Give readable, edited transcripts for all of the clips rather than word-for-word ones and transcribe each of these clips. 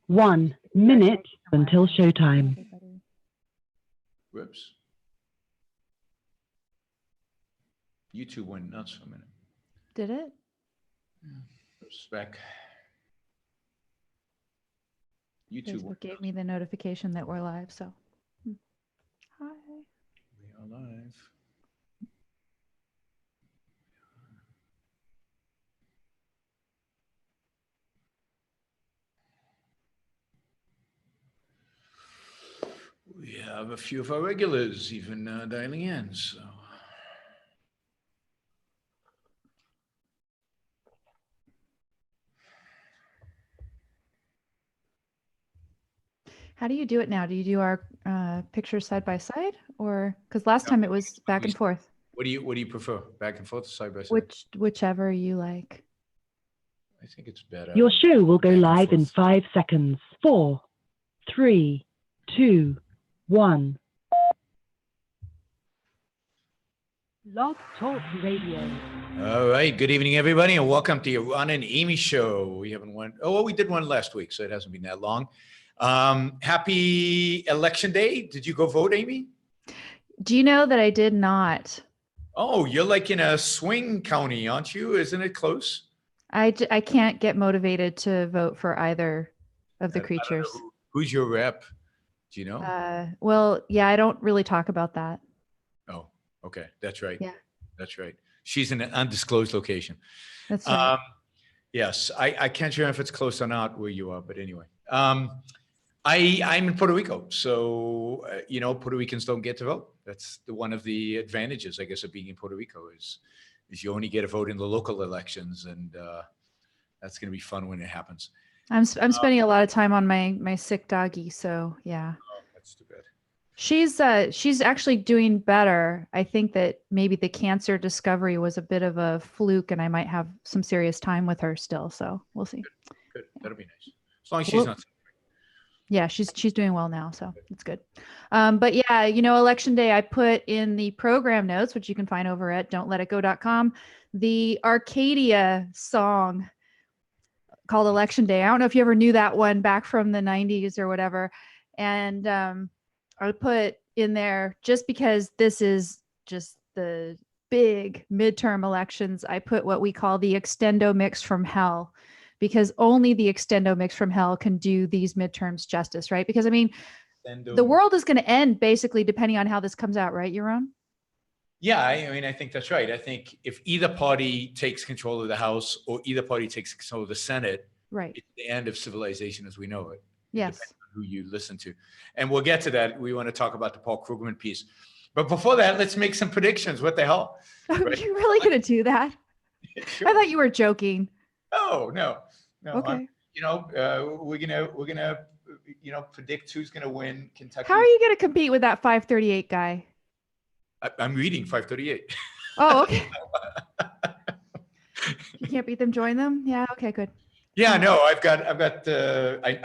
1 minute until showtime. Whoops. YouTube went nuts for a minute. Did it? Oops, back. YouTube Facebook gave me the notification that we're live, so. Hi. We are live. We have a few of our regulars even dialing in, so. How do you do it now? Do you do our pictures side by side, or because last time it was back and forth? What do you prefer? Back and forth, side by side? Whichever you like. I think it's better. Your show will go live in 5 seconds. 4, 3, 2, 1. Blog Talk Radio. All right. Good evening, everybody, and welcome to Yaron and Amy show. We haven't won. Oh, well, we did one last week, so it hasn't been that long. Happy election day. Did you go vote, Amy? Do you know that I did not? Oh, you're like in a swing county, aren't you? Isn't it close? I can't get motivated to vote for either of the creatures. Who's your rep? Do you know? Well, yeah, I don't really talk about that. Oh, okay. That's right. Yeah. That's right. She's in an undisclosed location. That's right. Yes. I can't sure if it's close or not where you are, but anyway. I'm in Puerto Rico. So, Puerto Ricans don't get to vote. That's one of the advantages, I guess, of being in Puerto Rico is you only get a vote in the local elections. And that's going to be fun when it happens. I'm spending a lot of time on my sick doggy. So, yeah. Oh, that's too bad. She's actually doing better. I think that maybe the cancer discovery was a bit of a fluke, and I might have some serious time with her still. So we'll see. Good. That'll be nice. As long as she's not. Yeah, she's doing well now, so it's good. But yeah, election day, I put in the program notes, which you can find over at don'tletitgo.com, the Arcadia song called Election Day. I don't know if you ever knew that one back from the 90s or whatever. And I put in there, just because this is just the big midterm elections, I put what we call the extendo mix from hell, because only the extendo mix from hell can do these midterms justice, right? Because, I mean, the world is going to end basically depending on how this comes out, right, Yaron? Yeah, I think that's right. I think if either party takes control of the House or either party takes control of the Senate, right, it's the end of civilization as we know it. Yes. Depending on who you listen to. And we'll get to that. We want to talk about the Paul Krugman piece. But before that, let's make some predictions. What the hell? Right? Are you really going to do that? Sure. I thought you were joking. Oh, no. Okay. We're gonna predict who's gonna win Kentucky. How are you gonna compete with that 538 guy? I'm reading 538. Oh, okay. You can't beat them, join them. Yeah. Okay. Good. Yeah. No, I've got.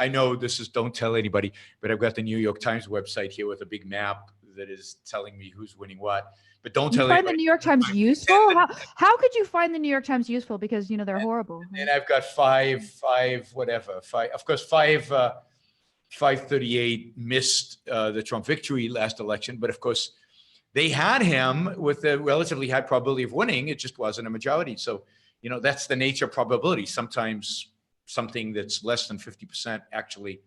I know this is. Don't tell anybody, but I've got the New York Times website here with a big map that is telling me who's winning what. But don't tell anybody. You find the New York Times useful? How could you find the New York Times useful? Because they're horrible. And I've got five. Of course, 538 missed the Trump victory last election, but of course, they had him with a relatively high probability of winning. It just wasn't a majority. So, that's the nature of probability. Sometimes something that's less than 50% actually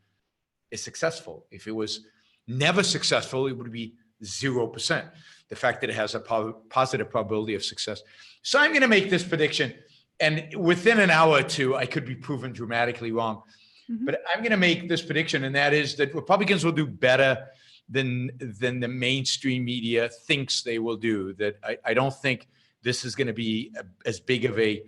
is successful. If it was never successful, it would be 0%. The fact that it has a positive probability of success. So I'm going to make this prediction, and within an hour or two, I could be proven dramatically wrong. Mm-hmm. But I'm going to make this prediction, and that is that Republicans will do better than the mainstream media thinks they will do. That I don't think this is going to be as big of a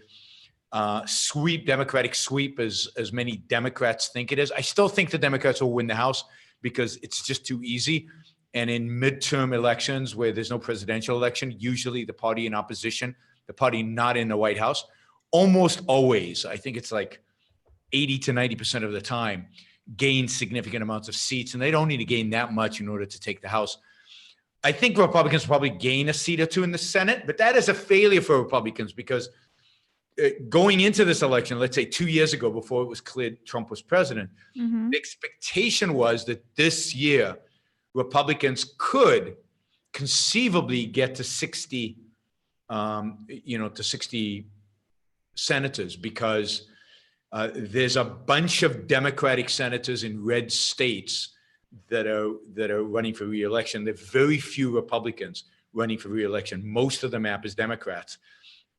Democratic sweep as many Democrats think it is. I still think the Democrats will win the House because it's just too easy. And in midterm elections where there's no presidential election, usually the party in opposition, the party not in the White House, almost always, I think it's like 80 to 90% of the time, gain significant amounts of seats. And they don't need to gain that much in order to take the House. I think Republicans probably gain a seat or two in the Senate, but that is a failure for Republicans because going into this election, let's say 2 years ago, before it was cleared Trump was president, Mhm. the expectation was that this year Republicans could conceivably get to 60, to 60 senators, because there's a bunch of Democratic senators in red states that are running for re-election. There are very few Republicans running for re-election. Most of the map is Democrats,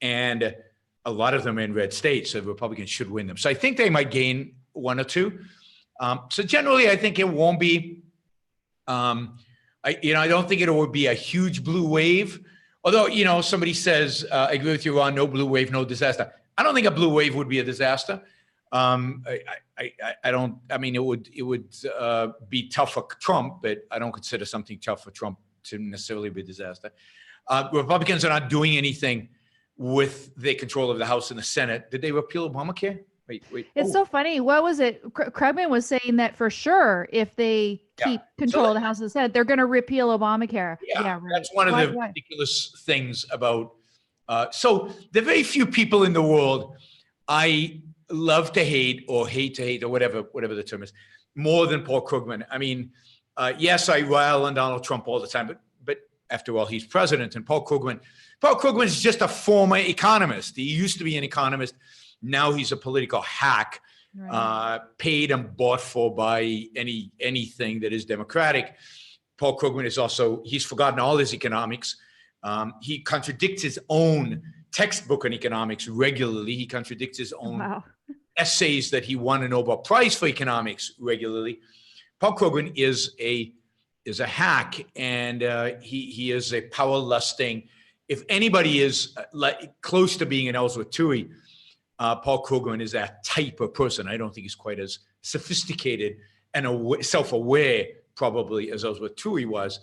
and a lot of them are in red states, so Republicans should win them. So I think they might gain one or two. So generally, I think it won't be. I don't think it would be a huge blue wave. Although, somebody says, I agree with you, Ron, no blue wave, no disaster. I don't think a blue wave would be a disaster. I don't. I mean, it would be tough for Trump, but I don't consider something tough for Trump to necessarily be a disaster. Republicans are not doing anything with their control of the House and the Senate. Did they repeal Obamacare? Wait. It's so funny. What was it? Krugman was saying that for sure, if they keep control of the House and the Senate, they're going to repeal Obamacare. Yeah, right. That's one of the ridiculous things about. So there are very few people in the world I love to hate, or hate to hate, or whatever the term is, more than Paul Krugman. I mean, yes, I rile on Donald Trump all the time, but after all, he's president. And Paul Krugman is just a former economist. He used to be an economist. Now he's a political hack, right. Paid and bought for by anything that is democratic. Paul Krugman he's forgotten all his economics. He contradicts his own textbook on economics regularly. He contradicts his own essays that he won a Nobel Prize for economics regularly. Paul Krugman is a hack, and he is a power lusting. If anybody is close to being an Ellsworth Toohey, Paul Krugman is that type of person. I don't think he's quite as sophisticated and self-aware probably as Ellsworth Toohey was,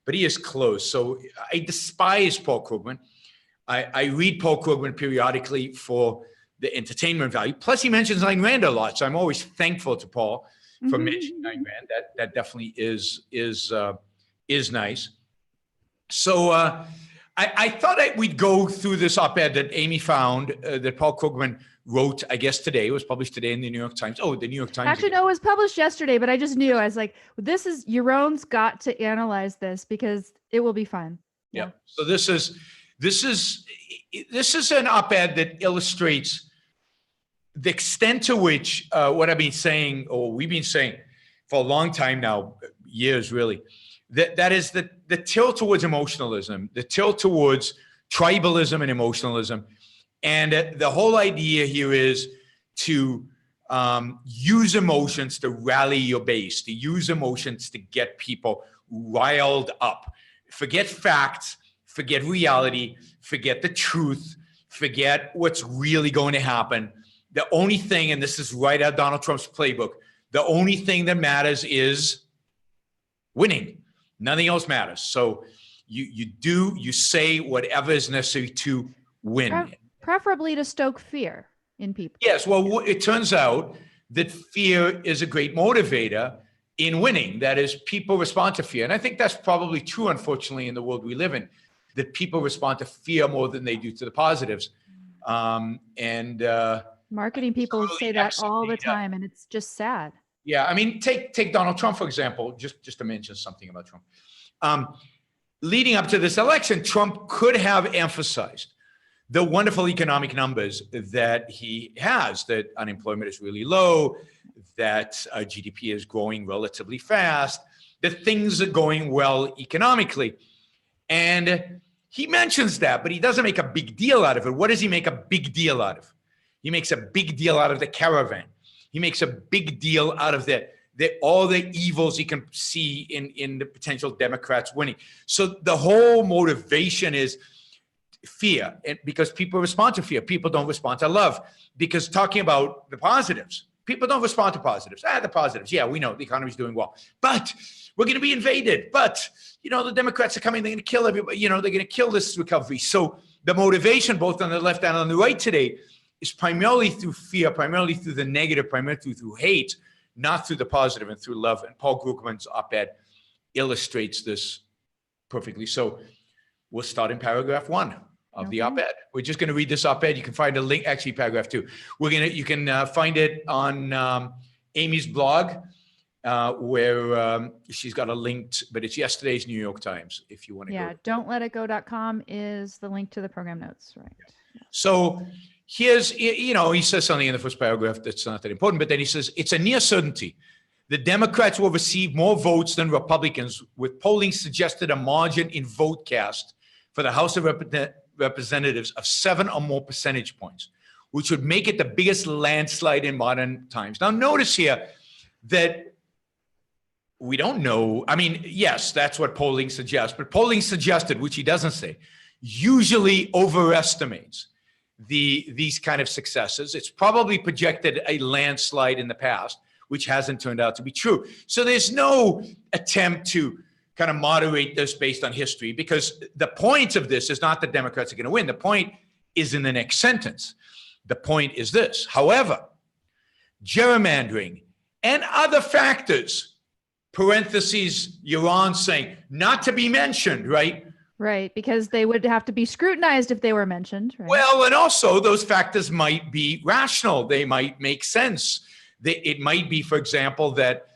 but he is close. So I despise Paul Krugman. I read Paul Krugman periodically for the entertainment value. Plus, he mentions Ayn Rand a lot, so I'm always thankful to Paul for mentioning Ayn Rand. That definitely is nice. So I thought we'd go through this op-ed that Amy found that Paul Krugman wrote, I guess today. It was published today in the New York Times. Oh, the New York Times. Actually, no, it was published yesterday, but I just knew. I was like, Yaron's got to analyze this because it will be fun. Yeah. So this is an op-ed that illustrates the extent to which what I've been saying, or we've been saying for a long time now, years really, that is the tilt towards emotionalism, the tilt towards tribalism and emotionalism. And the whole idea here is to use emotions to rally your base, to use emotions to get people riled up. Forget facts, forget reality, forget the truth, forget what's really going to happen. The only thing, and this is right out of Donald Trump's playbook, the only thing that matters is winning. Nothing else matters. So you say whatever is necessary to win. Preferably to stoke fear in people. Yes, well, it turns out that fear is a great motivator in winning. That is, people respond to fear. And I think that's probably true, unfortunately, in the world we live in, that people respond to fear more than they do to the positives. Marketing people say that all the time, and it's just sad. Yeah, I mean, take Donald Trump, for example, just to mention something about Trump. Leading up to this election, Trump could have emphasized the wonderful economic numbers that he has, that unemployment is really low, that GDP is growing relatively fast, that things are going well economically. And he mentions that, but he doesn't make a big deal out of it. What does he make a big deal out of? He makes a big deal out of the caravan. He makes a big deal out of all the evils he can see in the potential Democrats winning. So the whole motivation is fear, and because people respond to fear. People don't respond to love, because talking about the positives, people don't respond to positives. The positives, yeah, we know the economy's doing well, but we're going to be invaded. But, the Democrats are coming, they're going to kill everybody, they're going to kill this recovery. So the motivation, both on the left and on the right today, is primarily through fear, primarily through the negative, primarily through hate, not through the positive and through love. And Paul Krugman's op-ed illustrates this perfectly. So we'll start in paragraph 1. of the op-ed. We're just going to read this op-ed. You can find a link, actually paragraph 2. You can find it on Amy's blog, where she's got a link, but it's yesterday's New York Times, if you want to go. Yeah, don'tletitgo.com is the link to the program notes, right? So here's, he says something in the first paragraph that's not that important, but then he says, it's a near certainty. The Democrats will receive more votes than Republicans, with polling suggested a margin in vote cast for the House of Representatives of 7 or more percentage points, which would make it the biggest landslide in modern times. Now, notice here that we don't know. I mean, yes, that's what polling suggests, but polling suggested, which he doesn't say, usually overestimates these kind of successes. It's probably projected a landslide in the past, which hasn't turned out to be true. So there's no attempt to kind of moderate this based on history, because the point of this is not that Democrats are going to win. The point is in the next sentence. The point is this: however, gerrymandering and other factors, parentheses, Yaron saying, not to be mentioned, right? Right, because they would have to be scrutinized if they were mentioned. Right? Well, and also those factors might be rational. They might make sense. It might be, for example, that,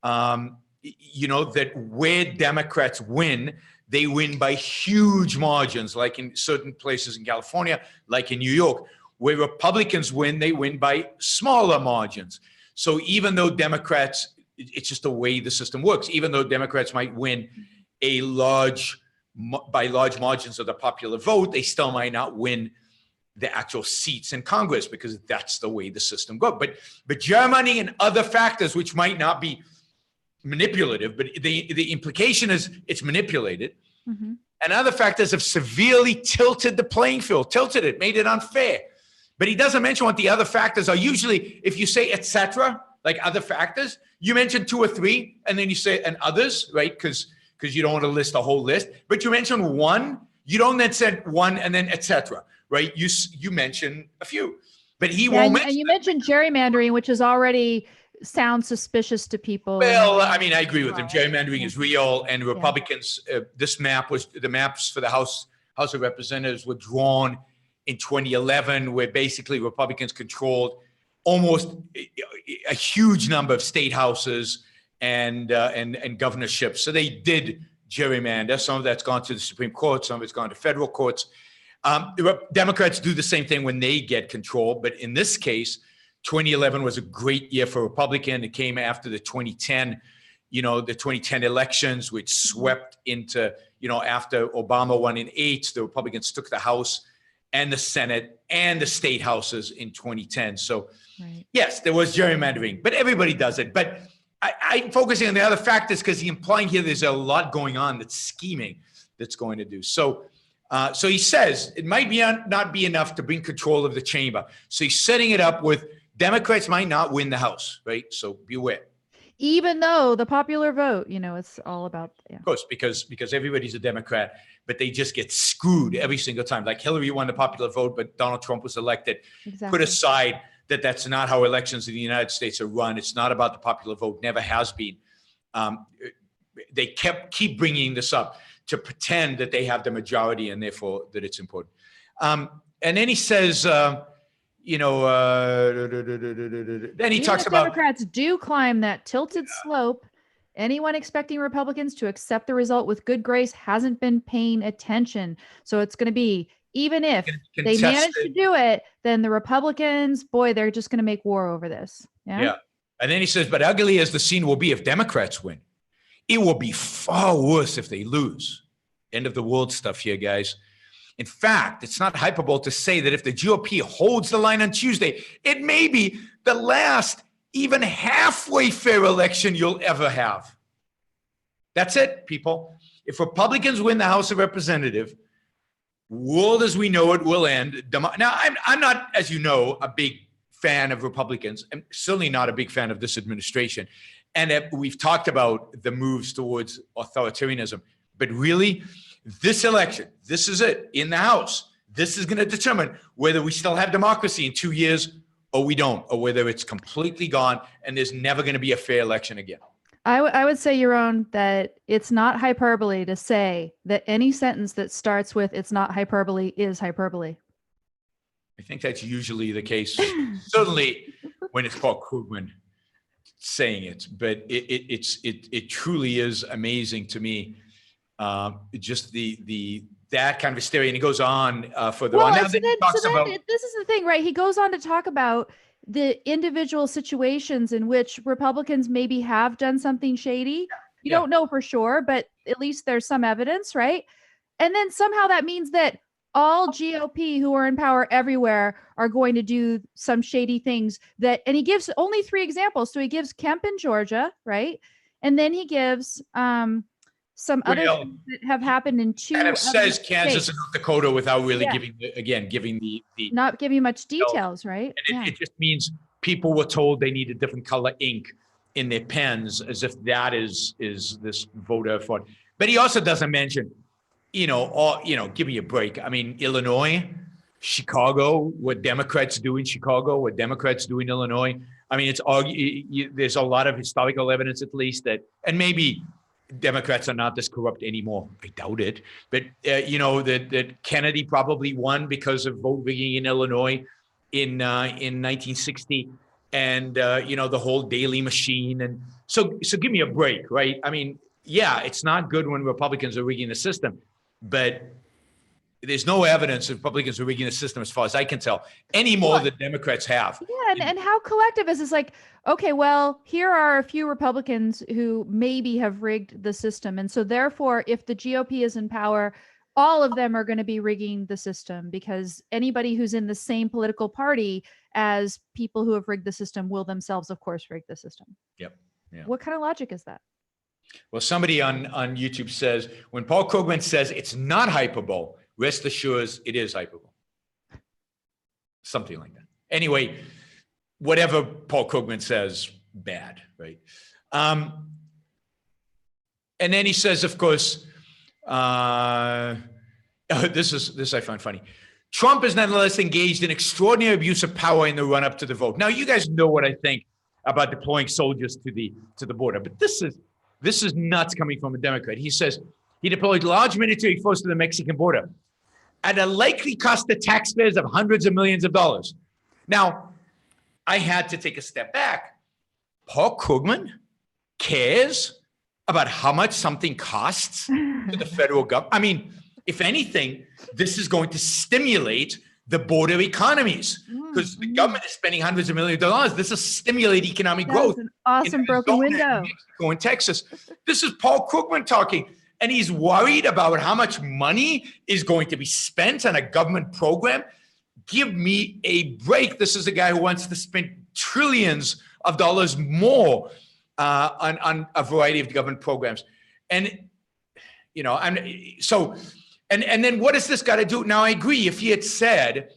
that where Democrats win, they win by huge margins, like in certain places in California, like in New York. Where Republicans win, they win by smaller margins. So even though Democrats, it's just the way the system works, even though Democrats might win by large margins of the popular vote, they still might not win the actual seats in Congress, because that's the way the system goes. But gerrymandering and other factors, which might not be manipulative, but the implication is it's manipulated, and other factors have severely tilted the playing field, made it unfair. But he doesn't mention what the other factors are. Usually, if you say et cetera, like other factors, you mention 2 or 3, and then you say and others, right? Because you don't want to list a whole list. But you mention one, you don't then say one and then et cetera, right? You mention a few, but he won't mention. And you mentioned gerrymandering, which is already sounds suspicious to people. Well, I mean, I agree with him. Gerrymandering is real, and Republicans. The maps for the House of Representatives were drawn in 2011, where basically Republicans controlled almost a huge number of state houses and governorships. So they did gerrymander. Some of that's gone to the Supreme Court. Some of it's gone to federal courts. Democrats do the same thing when they get control. But in this case, 2011 was a great year for Republican. It came after the 2010 elections, which swept into, after Obama won in 8, the Republicans took the House and the Senate and the state houses in 2010. So yes, there was gerrymandering, but everybody does it. But I'm focusing on the other factors because he's implying here there's a lot going on that's scheming that's going to do. So he says it might not be enough to bring control of the chamber. So he's setting it up with Democrats might not win the House, right? So beware. Even though the popular vote, it's all about. Yeah. Of course, because everybody's a Democrat, but they just get screwed every single time. Like Hillary won the popular vote, but Donald Trump was elected. Exactly. Put aside that's not how elections in the United States are run. It's not about the popular vote. Never has been. They keep bringing this up to pretend that they have the majority and therefore that it's important. And then he says, then he talks about Democrats do climb that tilted slope. Anyone expecting Republicans to accept the result with good grace hasn't been paying attention. So it's going to be, even if they manage to do it, then the Republicans, boy, they're just going to make war over this. Yeah. And then he says, but ugly as the scene will be if Democrats win, it will be far worse if they lose. End of the world stuff here, guys. In fact, it's not hyperbole to say that if the GOP holds the line on Tuesday, it may be the last even halfway fair election you'll ever have. That's it, people. If Republicans win the House of Representatives, world as we know it will end. Now, I'm not, as you know, a big fan of Republicans. I'm certainly not a big fan of this administration. And we've talked about the moves towards authoritarianism. But really, this election, this is it, in the House. This is going to determine whether we still have democracy in 2 years or we don't, or whether it's completely gone and there's never going to be a fair election again. I would say, Yaron, that it's not hyperbole to say that any sentence that starts with "it's not hyperbole" is hyperbole. I think that's usually the case, certainly when it's Paul Krugman saying it, but it truly is amazing to me. Just that kind of hysteria, and he goes on further on. Now, then he talks about, this is the thing, right? He goes on to talk about the individual situations in which Republicans maybe have done something shady. You don't know for sure, but at least there's some evidence, right? And then somehow that means that all GOP who are in power everywhere are going to do some shady things and he gives only 3 examples. So he gives Kemp in Georgia, right? And then he gives some other things that have happened in 2 kind of says Kansas states. and North Dakota without really giving the not giving much details, right? And it just means people were told they needed different color ink in their pens, as if that is this voter fraud. But he also doesn't mention, give me a break. I mean, Illinois, Chicago, what Democrats do in Chicago, what Democrats do in Illinois. I mean, there's a lot of historical evidence, at least, and maybe Democrats are not this corrupt anymore. I doubt it. But, that Kennedy probably won because of vote rigging in Illinois in 1960. And, the whole Daley machine. And so give me a break, right? I mean, yeah, it's not good when Republicans are rigging the system, but there's no evidence that Republicans are rigging the system, as far as I can tell, any more than Democrats have. Yeah, and how collectivist is like, okay, well, here are a few Republicans who maybe have rigged the system. And so therefore, if the GOP is in power, all of them are going to be rigging the system, because anybody who's in the same political party as people who have rigged the system will themselves, of course, rig the system. Yep. Yeah. What kind of logic is that? Well, somebody on YouTube says, when Paul Krugman says it's not hyperbole, rest assured it is hyperbole. Something like that. Anyway, whatever Paul Krugman says, bad, right? And then he says, of course, this I find funny. Trump is nonetheless engaged in extraordinary abuse of power in the run-up to the vote. Now, you guys know what I think about deploying soldiers to the border, but this is nuts coming from a Democrat. He says he deployed large military force to the Mexican border at a likely cost to taxpayers of hundreds of millions of dollars. Now, I had to take a step back. Paul Krugman cares about how much something costs to the federal government. I mean, if anything, this is going to stimulate the border economies, because the government is spending hundreds of millions of dollars. This is stimulate economic growth. An awesome broken window. Mexico and Texas. This is Paul Krugman talking, and he's worried about how much money is going to be spent on a government program. Give me a break. This is a guy who wants to spend trillions of dollars more on a variety of government programs. And, and then what has this got to do? Now, I agree. If he had said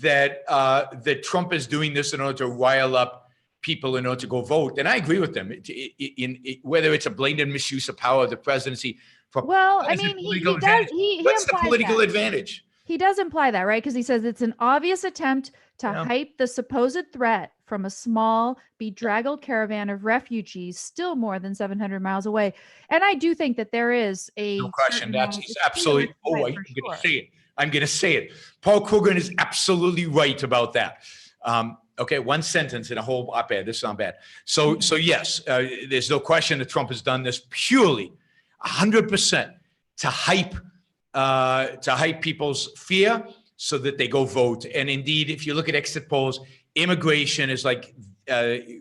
that Trump is doing this in order to rile up people in order to go vote, then I agree with them. Whether it's a blatant misuse of power of the presidency. Well, I mean, he does. What's the political advantage? He does imply that, right? Because he says it's an obvious attempt to hype the supposed threat from a small, bedraggled caravan of refugees still more than 700 miles away. And I do think that there is no question. That's absolutely. Oh, I'm going to say it. I'm going to say it. Paul Krugman is absolutely right about that. Okay, one sentence in a whole op-ed. This is not bad. So yes, there's no question that Trump has done this purely, 100%, to hype people's fear so that they go vote. And indeed, if you look at exit polls, immigration is like a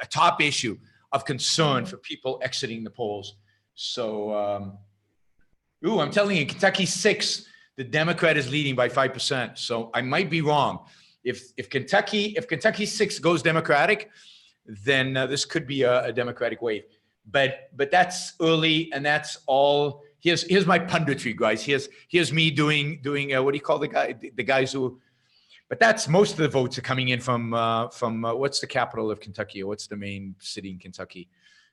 top issue of concern for people exiting the polls. So, I'm telling you, Kentucky 6, the Democrat is leading by 5%. So I might be wrong. If Kentucky 6 goes Democratic, then this could be a Democratic wave. But that's early, and that's all. Here's my punditry, guys. Here's me doing what do you call the guys who? But that's most of the votes are coming in from what's the capital of Kentucky, or what's the main city in Kentucky?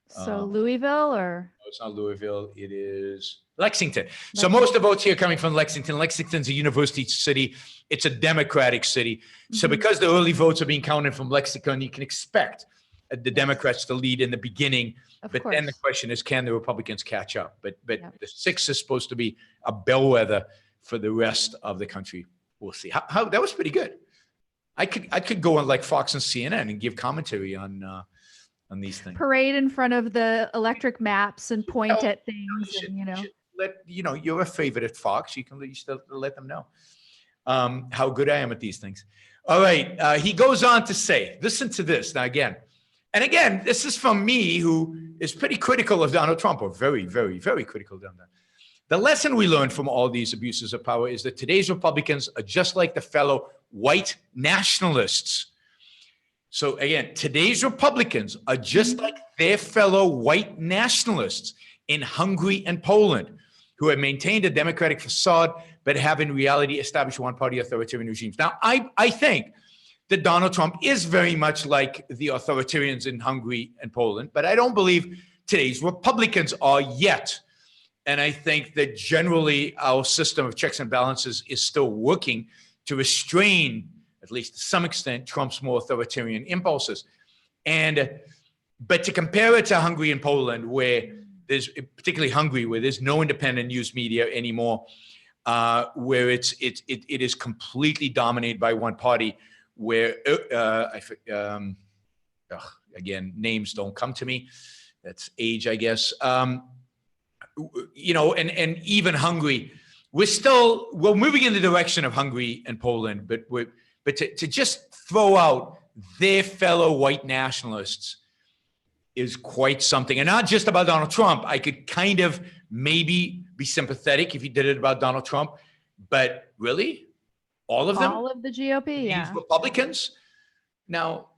So Louisville, or? No, it's not Louisville. It is Lexington. So most of the votes here are coming from Lexington. Lexington's a university city. It's a Democratic city. Mm-hmm. So because the early votes are being counted from Lexington, you can expect the Democrats to lead in the beginning. Of But course. then the question is, can the Republicans catch up? But Yeah. the 6 is supposed to be a bellwether for the rest of the country. We'll see. How that was pretty good. I could go on like Fox and CNN and give commentary on these things. Parade in front of the electric maps and point at things, You should let you're a favorite at Fox. You still let them know how good I am at these things. All right. He goes on to say, listen to this now again. And again, this is from me, who is pretty critical of Donald Trump, or very, very, very critical of Donald Trump. The lesson we learned from all these abuses of power is that today's Republicans are just like the fellow white nationalists. So again, today's Republicans are just like their fellow white nationalists in Hungary and Poland, who have maintained a democratic facade, but have in reality established one-party authoritarian regimes. Now, I think that Donald Trump is very much like the authoritarians in Hungary and Poland, but I don't believe today's Republicans are yet. And I think that generally our system of checks and balances is still working to restrain, at least to some extent, Trump's more authoritarian impulses. But to compare it to Hungary and Poland, where there's, particularly Hungary, where there's no independent news media anymore, where it is completely dominated by one party, where again, names don't come to me. That's age, I guess. And even Hungary, we're moving in the direction of Hungary and Poland, but to just throw out their fellow white nationalists is quite something. And not just about Donald Trump. I could kind of maybe be sympathetic if you did it about Donald Trump, but really? All of them? All of the GOP, yeah. Republicans? Now,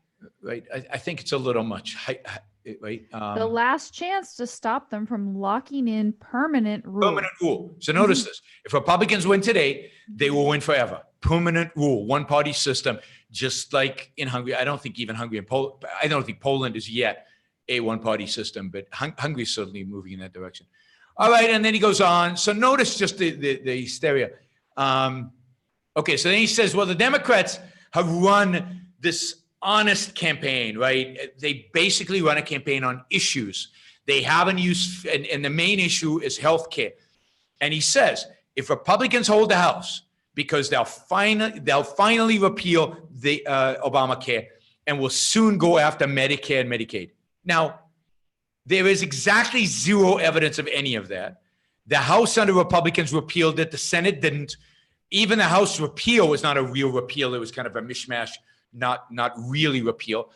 right, I think it's a little much, right? The last chance to stop them from locking in permanent rule. Permanent rule. So notice this. If Republicans win today, they will win forever. Permanent rule, one-party system, just like in Hungary. I don't think even Hungary and Poland, I don't think Poland is yet a one-party system, but Hungary is certainly moving in that direction. All right, and then he goes on. So notice just the hysteria. Okay, so then he says, well, the Democrats have run this honest campaign, right? They basically run a campaign on issues. They haven't used, and the main issue is healthcare. And he says, if Republicans hold the House, because they'll finally repeal the Obamacare and will soon go after Medicare and Medicaid. Now, there is exactly zero evidence of any of that. The House under Republicans repealed it. The Senate didn't. Even the House repeal was not a real repeal. It was kind of a mishmash, not really repeal.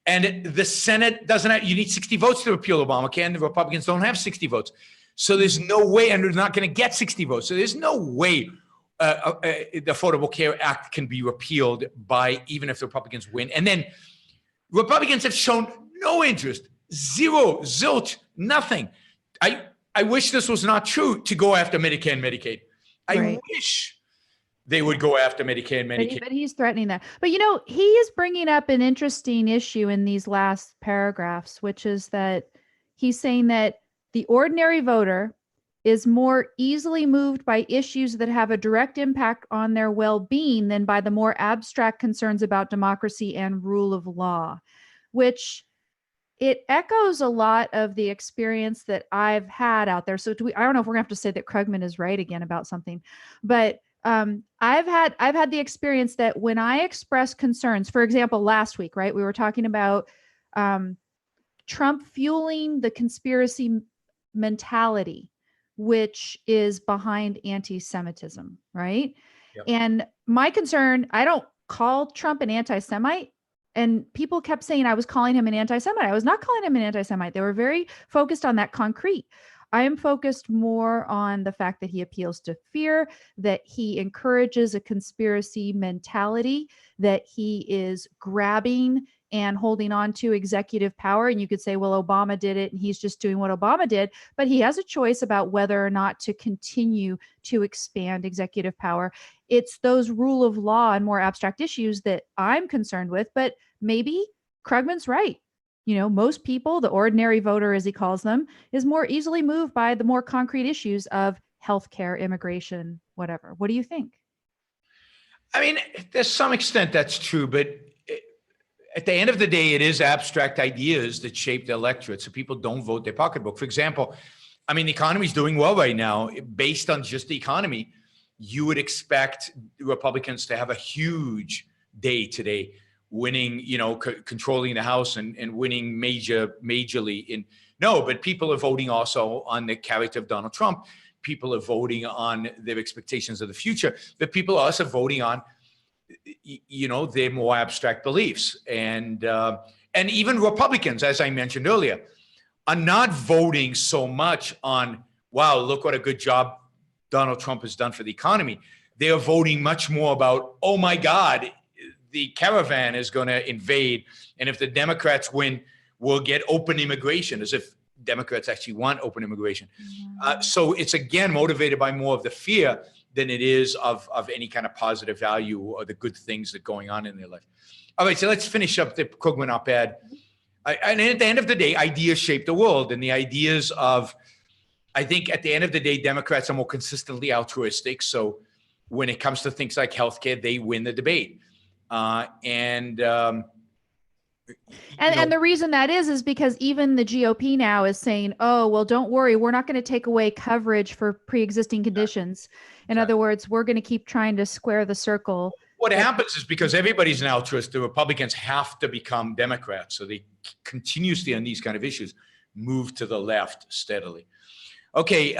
And the Senate doesn't have, you need 60 votes to repeal Obamacare, and the Republicans don't have 60 votes. So there's no way, and they're not going to get 60 votes. So there's no way the Affordable Care Act can be repealed by, even if the Republicans win. And then Republicans have shown no interest, zero, zilch, nothing. I wish this was not true, to go after Medicare and Medicaid. I wish they would go after Medicare and Medicaid. But he's threatening that. But he is bringing up an interesting issue in these last paragraphs, which is that he's saying that the ordinary voter is more easily moved by issues that have a direct impact on their well-being than by the more abstract concerns about democracy and rule of law, which it echoes a lot of the experience that I've had out there. So I don't know if we're gonna have to say that Krugman is right again about something, but I've had the experience that when I express concerns, for example, last week, right, we were talking about Trump fueling the conspiracy mentality, which is behind anti-Semitism, right? Yep. And my concern, I don't call Trump an anti-Semite. And people kept saying I was calling him an anti-Semite. I was not calling him an anti-Semite. They were very focused on that concrete. I am focused more on the fact that he appeals to fear, that he encourages a conspiracy mentality, that he is grabbing and holding on to executive power. And you could say, well, Obama did it and he's just doing what Obama did, but he has a choice about whether or not to continue to expand executive power. It's those rule of law and more abstract issues that I'm concerned with, but maybe Krugman's right. Most people, the ordinary voter, as he calls them, is more easily moved by the more concrete issues of healthcare, immigration, whatever. What do you think? I mean, to some extent that's true, but at the end of the day, it is abstract ideas that shape the electorate. So people don't vote their pocketbook. For example, I mean, the economy is doing well right now. Based on just the economy, you would expect Republicans to have a huge day today, winning, controlling the House and winning majorly. No, but people are voting also on the character of Donald Trump. People are voting on their expectations of the future, but people are also voting on their more abstract beliefs. And even Republicans, as I mentioned earlier, are not voting so much on, wow, look what a good job Donald Trump has done for the economy. They're voting much more about, oh my God, the caravan is going to invade. And if the Democrats win, we'll get open immigration, as if Democrats actually want open immigration. So it's, again, motivated by more of the fear than it is of any kind of positive value or the good things that are going on in their life. All right, so let's finish up the Krugman op-ed. And at the end of the day, ideas shape the world. And the ideas of, I think at the end of the day, Democrats are more consistently altruistic. So when it comes to things like healthcare, they win the debate. And the reason that is because even the GOP now is saying, oh, well, don't worry, we're not going to take away coverage for pre-existing conditions. In other words, we're going to keep trying to square the circle. What happens is, because everybody's an altruist, the Republicans have to become Democrats. So they continuously on these kind of issues move to the left steadily. Okay,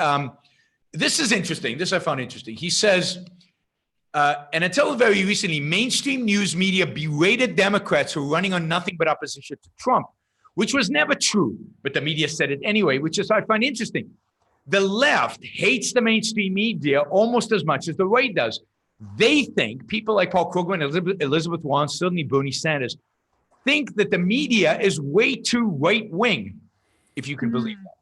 this is interesting. This I found interesting. He says, and until very recently, mainstream news media berated Democrats who were running on nothing but opposition to Trump, which was never true, but the media said it anyway, which is I find interesting. The left hates the mainstream media almost as much as the right does. They think, people like Paul Krugman, Elizabeth Warren, certainly Bernie Sanders, think that the media is way too right-wing, if you can believe that.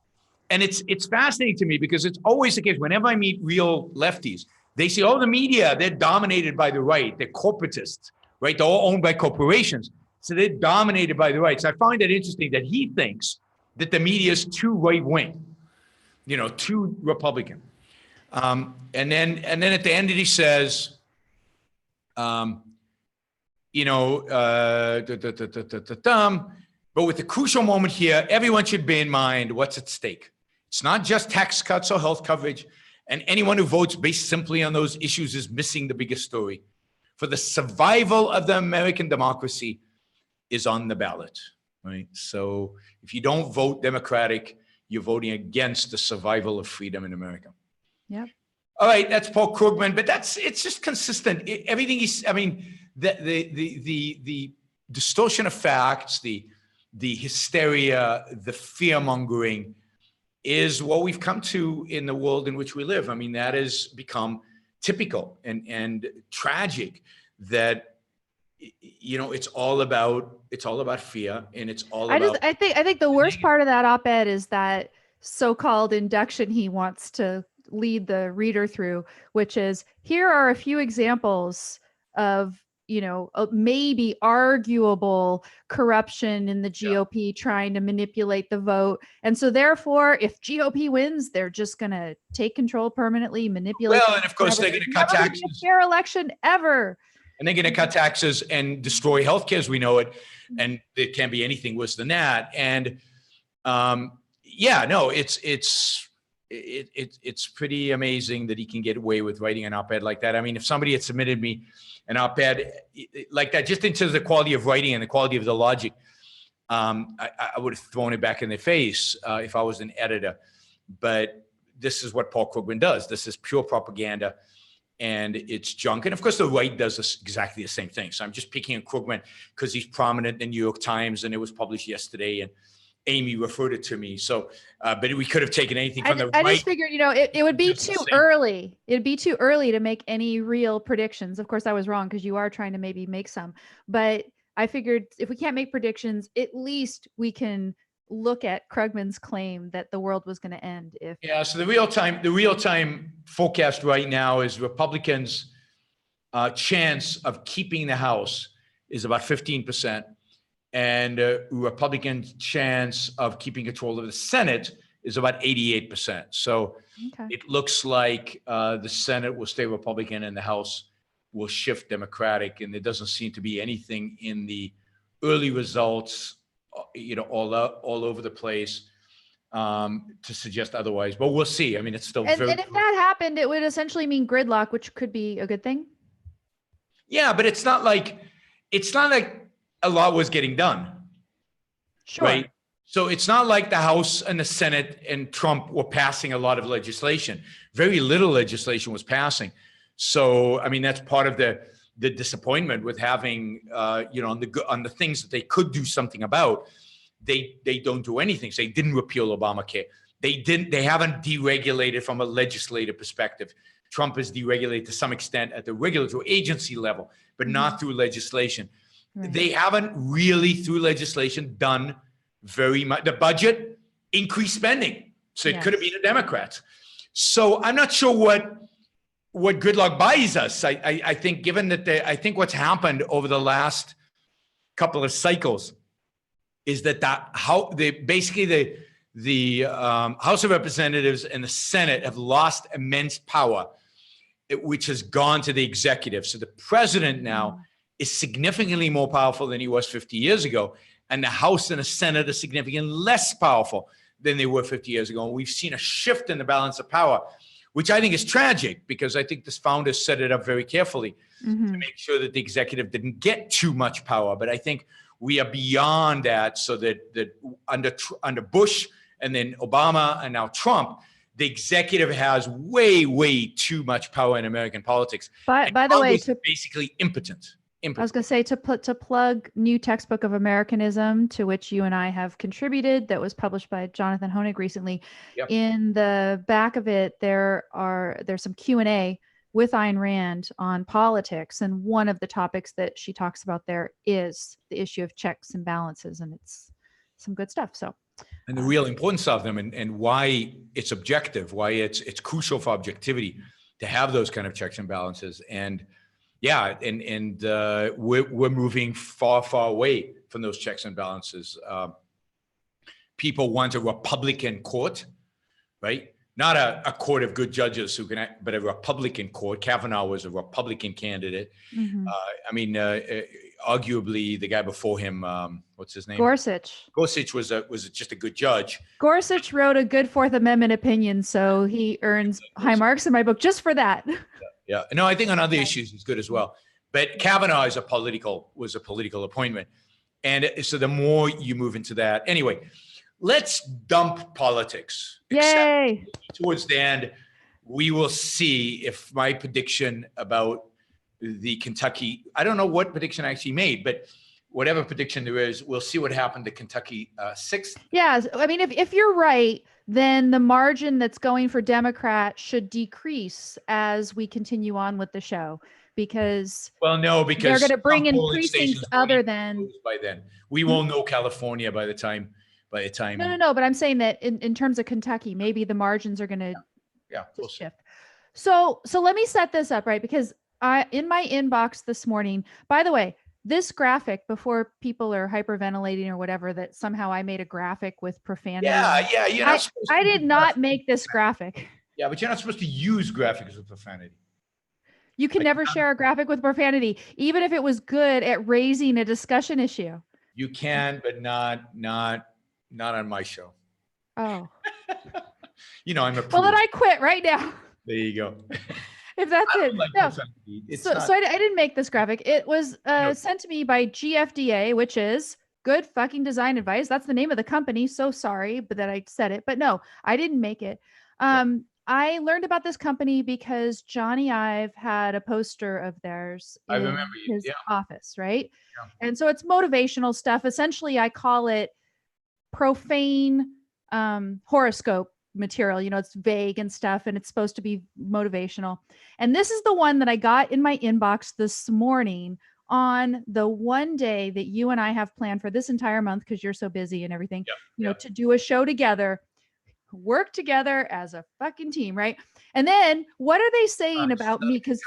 And it's fascinating to me because it's always the case. Whenever I meet real lefties, they say, oh, the media, they're dominated by the right. They're corporatists, right? They're all owned by corporations. So they're dominated by the right. So I find it interesting that he thinks that the media is too right-wing, too Republican. And then at the end he says, but with the crucial moment here, everyone should bear in mind what's at stake. It's not just tax cuts or health coverage, and anyone who votes based simply on those issues is missing the biggest story. For the survival of the American democracy is on the ballot, right? So if you don't vote Democratic, you're voting against the survival of freedom in America. Yep. All right, that's Paul Krugman, but it's just consistent. Everything the distortion of facts, the hysteria, the fear mongering is what we've come to in the world in which we live. I mean, that has become typical and tragic that, it's all about fear, and it's all about. I think the worst part of that op-ed is that so-called induction he wants to lead the reader through, which is, here are a few examples of maybe arguable corruption in the GOP trying to manipulate the vote. And so therefore, if GOP wins, they're just going to take control permanently, manipulate. Well, and of course, they're going to cut taxes. Fair election ever. And they're going to cut taxes and destroy healthcare as we know it. And it can't be anything worse than that. And it's pretty amazing that he can get away with writing an op-ed like that. I mean, if somebody had submitted me an op-ed like that, just in terms of the quality of writing and the quality of the logic, I would have thrown it back in their face if I was an editor. But this is what Paul Krugman does. This is pure propaganda, and it's junk. And of course, the right does exactly the same thing. So I'm just picking on Krugman because he's prominent in the New York Times, and it was published yesterday, and Amy referred it to me. So, but we could have taken anything from the right. I just figured, it would be too early. It'd be too early to make any real predictions. Of course, I was wrong because you are trying to maybe make some. But I figured if we can't make predictions, at least we can look at Krugman's claim that the world was going to end. So the real time forecast right now is Republicans' chance of keeping the House is about 15%. And Republican chance of keeping control of the Senate is about 88%. So It looks like the Senate will stay Republican and the House will shift Democratic. And there doesn't seem to be anything in the early results, all over the place to suggest otherwise. But we'll see. I mean, it's still and if that happened, it would essentially mean gridlock, which could be a good thing. Yeah, but it's not like a lot was getting done. Sure. Right. So it's not like the House and the Senate and Trump were passing a lot of legislation. Very little legislation was passing. So, I mean, that's part of the disappointment with having, on the things that they could do something about, they don't do anything. So they didn't repeal Obamacare. They haven't deregulated from a legislative perspective. Trump has deregulated to some extent at the regulatory agency level, but not through legislation. Right. They haven't really, through legislation, done very much. The budget increased spending, so it could have been the Democrats. So I'm not sure what gridlock buys us. I think, given that I think what's happened over the last couple of cycles is that the House of Representatives and the Senate have lost immense power, which has gone to the executive. So the president now is significantly more powerful than he was 50 years ago. And the House and the Senate are significantly less powerful than they were 50 years ago. And we've seen a shift in the balance of power, which I think is tragic, because I think this founders set it up very carefully to make sure that the executive didn't get too much power. But I think we are beyond that, so that under Bush and then Obama and now Trump, the executive has way, way too much power in American politics. By the way, basically impotent. I was going to say, to plug New Textbook of Americanism, to which you and I have contributed, that was published by Jonathan Honig recently. Yep. In the back of it, there's some Q&A with Ayn Rand on politics, and one of the topics that she talks about there is the issue of checks and balances, and it's some good stuff. So, and the real importance of them, and why it's objective, why it's crucial for objectivity to have those kind of checks and balances. And yeah, and we're moving far, far away from those checks and balances. People want a Republican court, right? Not a court of good judges who can act, but a Republican court. Kavanaugh was a Republican candidate. Arguably the guy before him, what's his name? Gorsuch. Gorsuch was just a good judge. Gorsuch wrote a good Fourth Amendment opinion, so he earns high marks in my book just for that. Yeah. No, I think on other issues he's good as well. But Kavanaugh was a political appointment. And so the more you move into that, anyway, let's dump politics. Yay. Except towards the end, we will see if my prediction about the Kentucky, I don't know what prediction I actually made, but whatever prediction there is, we'll see what happened to Kentucky 6th. Yeah. I mean, if you're right, then the margin that's going for Democrat should decrease as we continue on with the show, because because they're going to bring in precincts other than by then. We won't know California by the time. No. But I'm saying that in terms of Kentucky, maybe the margins are going to we'll shift. So let me set this up, right? Because in my inbox this morning, by the way, this graphic, before people are hyperventilating or whatever, that somehow I made a graphic with profanity. Yeah. You're not supposed to. I did not make this graphic. Yeah, but you're not supposed to use graphics with profanity. You can never share a graphic with profanity, even if it was good at raising a discussion issue. You can, but not on my show. Oh. I'm a. Well, then I quit right now. There you go. If that's it. Like no. So I didn't make this graphic. It was sent to me by GFDA, which is Good Fucking Design Advice. That's the name of the company. So sorry, but that I said it. But no, I didn't make it. I learned about this company because Johnny Ive had a poster of theirs in his office, right? Yeah. And so it's motivational stuff. Essentially, I call it profane horoscope material. It's vague and stuff, and it's supposed to be motivational. And this is the one that I got in my inbox this morning on the one day that you and I have planned for this entire month, because you're so busy and everything, to do a show together, work together as a fucking team, right? And then what are they saying about me? Because,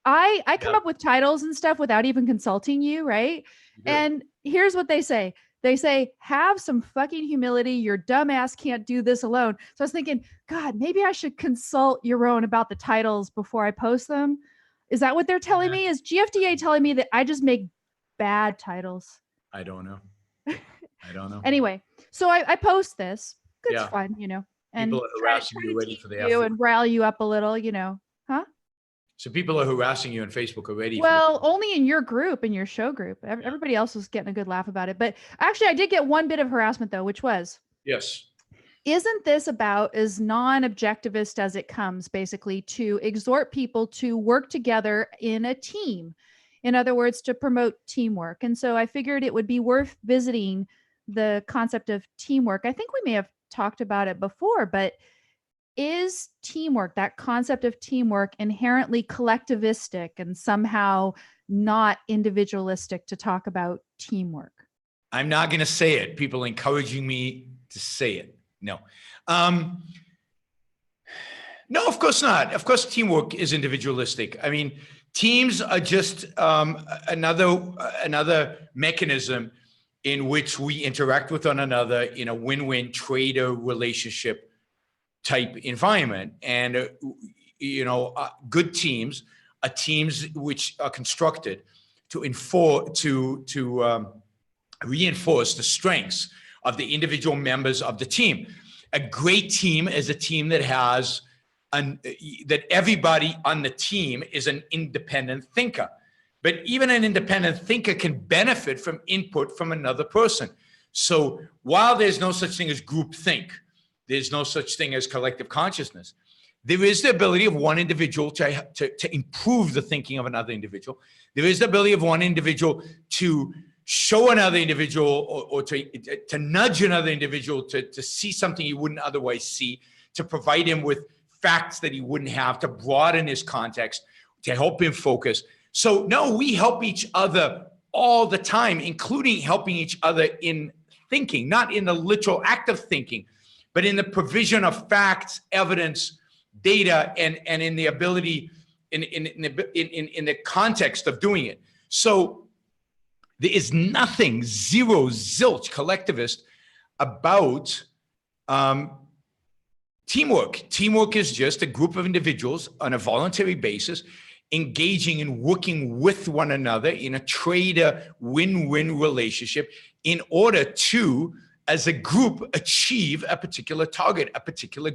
I come up with titles and stuff without even consulting you, right? And here's what they say. They say, have some fucking humility. Your dumb ass can't do this alone. So I was thinking, God, maybe I should consult Yaron about the titles before I post them. Is that what they're telling me? Is GFDA telling me that I just make bad titles? I don't know. I don't know. Anyway, so I post this. It's Yeah. fun, and People are harassing you already for the you F and rile you up a little, huh? So people are harassing you on Facebook already. Well, only in your group, in your show group. Everybody else was getting a good laugh about it. But actually, I did get one bit of harassment, though, which was, Yes. isn't this about as non-objectivist as it comes, basically, to exhort people to work together in a team? In other words, to promote teamwork. And so I figured it would be worth visiting the concept of teamwork. I think we may have talked about it before, but is teamwork, that concept of teamwork, inherently collectivistic and somehow not individualistic to talk about teamwork? I'm not going to say it. People encouraging me to say it. No. No, of course not. Of course, teamwork is individualistic. I mean, teams are just another mechanism in which we interact with one another in a win-win trader relationship type environment. And, good teams are teams which are constructed to reinforce the strengths of the individual members of the team. A great team is a team that has that everybody on the team is an independent thinker. But even an independent thinker can benefit from input from another person. So while there's no such thing as groupthink, there's no such thing as collective consciousness, there is the ability of one individual to improve the thinking of another individual. There is the ability of one individual to show another individual or to nudge another individual to see something he wouldn't otherwise see, to provide him with facts that he wouldn't have, to broaden his context, to help him focus. So no, we help each other all the time, including helping each other in thinking, not in the literal act of thinking, but in the provision of facts, evidence, data, and in the ability, in the context of doing it. So there is nothing, zilch collectivist about teamwork. Teamwork is just a group of individuals on a voluntary basis engaging and working with one another in a trader win-win relationship in order to, as a group, achieve a particular target, a particular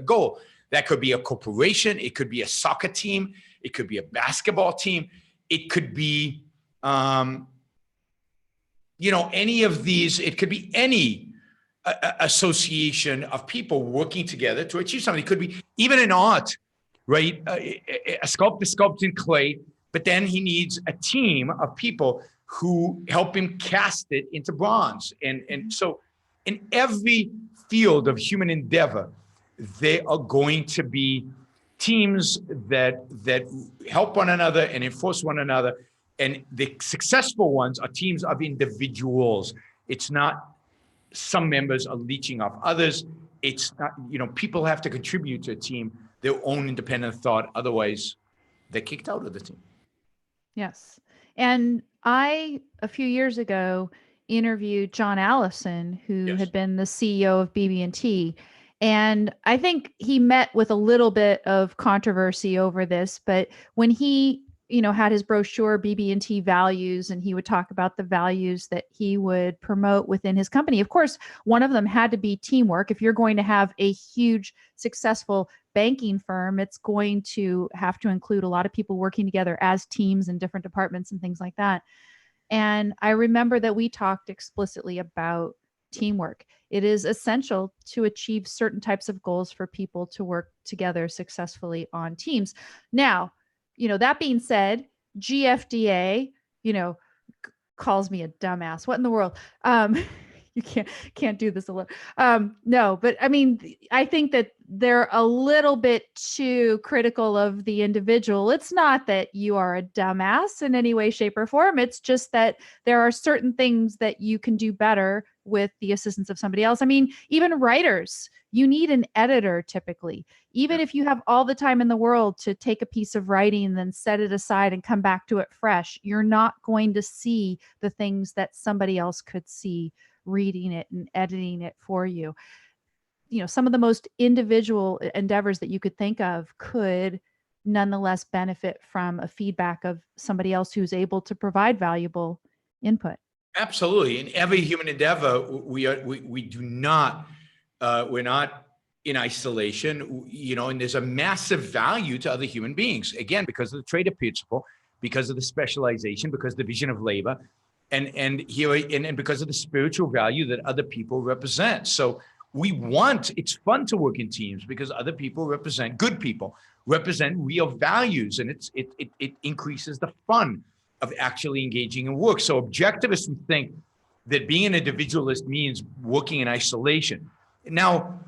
goal. That could be a corporation, it could be a soccer team, it could be a basketball team, it could be, any of these, it could be any association of people working together to achieve something. It could be even in art, right? A sculptor sculpts in clay, but then he needs a team of people who help him cast it into bronze. And so in every field of human endeavor, there are going to be teams that help one another and enforce one another. And the successful ones are teams of individuals. It's not some members are leeching off others. It's not, people have to contribute to a team, their own independent thought. Otherwise, they're kicked out of the team. Yes. And I, a few years ago, interviewed John Allison, who Yes. had been the CEO of BB&T. And I think he met with a little bit of controversy over this, but when he, had his brochure, BB&T Values, and he would talk about the values that he would promote within his company. Of course, one of them had to be teamwork. If you're going to have a huge, successful banking firm, it's going to have to include a lot of people working together as teams in different departments and things like that. And I remember that we talked explicitly about teamwork. It is essential to achieve certain types of goals for people to work together successfully on teams. Now, that being said, GFDA, calls me a dumbass. What in the world? You can't do this alone. No, but I mean, I think that they're a little bit too critical of the individual. It's not that you are a dumbass in any way, shape, or form. It's just that there are certain things that you can do better with the assistance of somebody else. I mean, even writers, you need an editor typically. Even if you have all the time in the world to take a piece of writing and then set it aside and come back to it fresh, you're not going to see the things that somebody else could see reading it and editing it for you. Some of the most individual endeavors that you could think of could nonetheless benefit from a feedback of somebody else who's able to provide valuable input. Absolutely. In every human endeavor, we do not, we're not in isolation, you know, and there's a massive value to other human beings. Again, because of the trade principle, because of the specialization, because of the vision of labor, and because of the spiritual value that other people represent. So it's fun to work in teams because other people represent, good people represent real values, and it increases the fun of actually engaging in work. So objectivists would think that being an individualist means working in isolation. Now,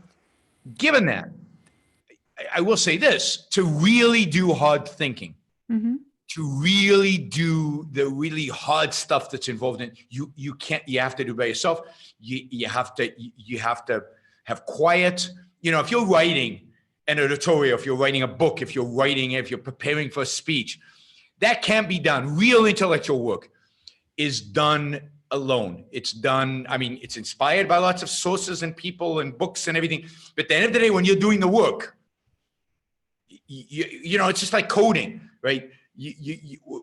given that, I will say this: to really do hard thinking, to really do the really hard stuff that's involved in, you have to do by yourself. You have to have quiet. You know, if you're writing an editorial, if you're writing a book, if you're preparing for a speech, that can't be done. Real intellectual work is done alone. It's done, I mean, it's inspired by lots of sources and people and books and everything. But at the end of the day, when you're doing the work, you know, it's just like coding, right?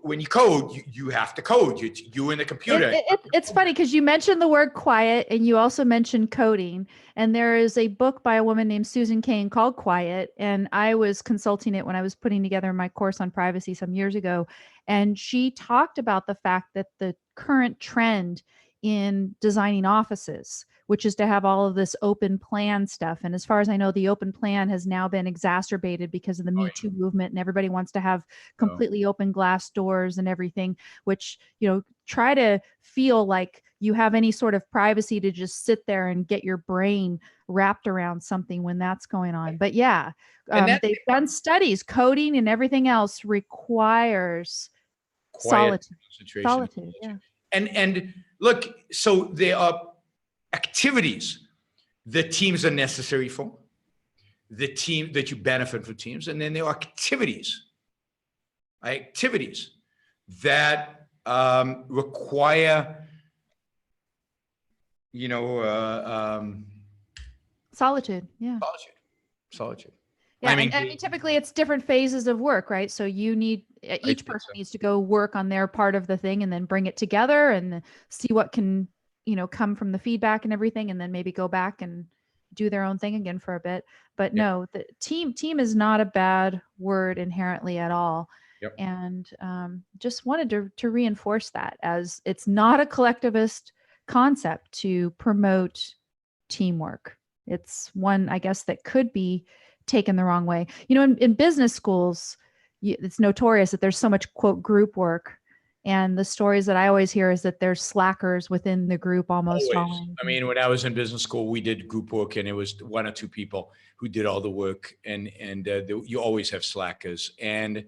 When you code, you have to code. You in the computer. It's funny because you mentioned the word quiet and you also mentioned coding. And there is a book by a woman named Susan Cain called Quiet. And I was consulting it when I was putting together my course on privacy some years ago. And she talked about the fact that the current trend in designing offices, which is to have all of this open plan stuff. And as far as I know, the open plan has now been exacerbated because of the Me Too movement, and everybody wants to have completely open glass doors and everything, which, you know, try to feel like you have any sort of privacy to just sit there and get your brain wrapped around something when that's going on. But yeah, they've done studies, coding and everything else requires solitude. Solitude, yeah. And look, so there are activities that teams are necessary for, the team that you benefit from teams, and then there are activities that require, you know, solitude. Yeah. Solitude. Yeah, I mean, typically it's different phases of work, right? So you need, each person needs to go work on their part of the thing and then bring it together and see what can, you know, come from the feedback and everything, and then maybe go back and do their own thing again for a bit. But no, the team is not a bad word inherently at all. Yep. And just wanted to reinforce that, as it's not a collectivist concept to promote teamwork. It's one, I guess, that could be taken the wrong way. You know, in business schools, it's notorious that there's so much, quote, group work. And the stories that I always hear is that there's slackers within the group almost. Always. I mean, when I was in business school, we did group work, and it was one or two people who did all the work, and you always have slackers, and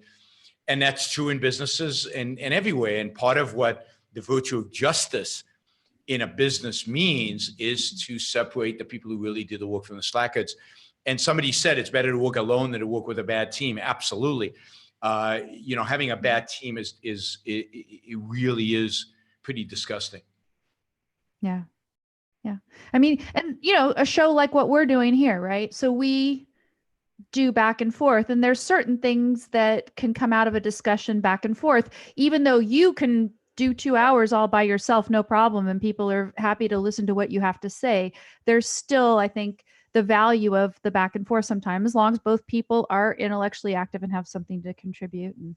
that's true in businesses and everywhere. And part of what the virtue of justice in a business means is to separate the people who really did the work from the slackers. And somebody said it's better to work alone than to work with a bad team. Absolutely. You know, having a bad team it really is pretty disgusting. Yeah. Yeah. I mean, and you know, a show like what we're doing here, right? So we do back and forth, and there's certain things that can come out of a discussion back and forth, even though you can do 2 hours all by yourself, no problem. And people are happy to listen to what you have to say. There's still, I think, the value of the back and forth sometimes, as long as both people are intellectually active and have something to contribute and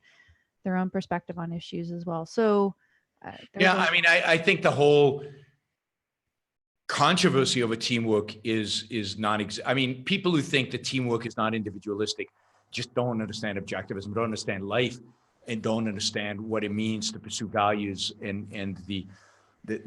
their own perspective on issues as well. So yeah, I mean, I think the whole controversy over teamwork is I mean, people who think that teamwork is not individualistic just don't understand objectivism, don't understand life, and don't understand what it means to pursue values and the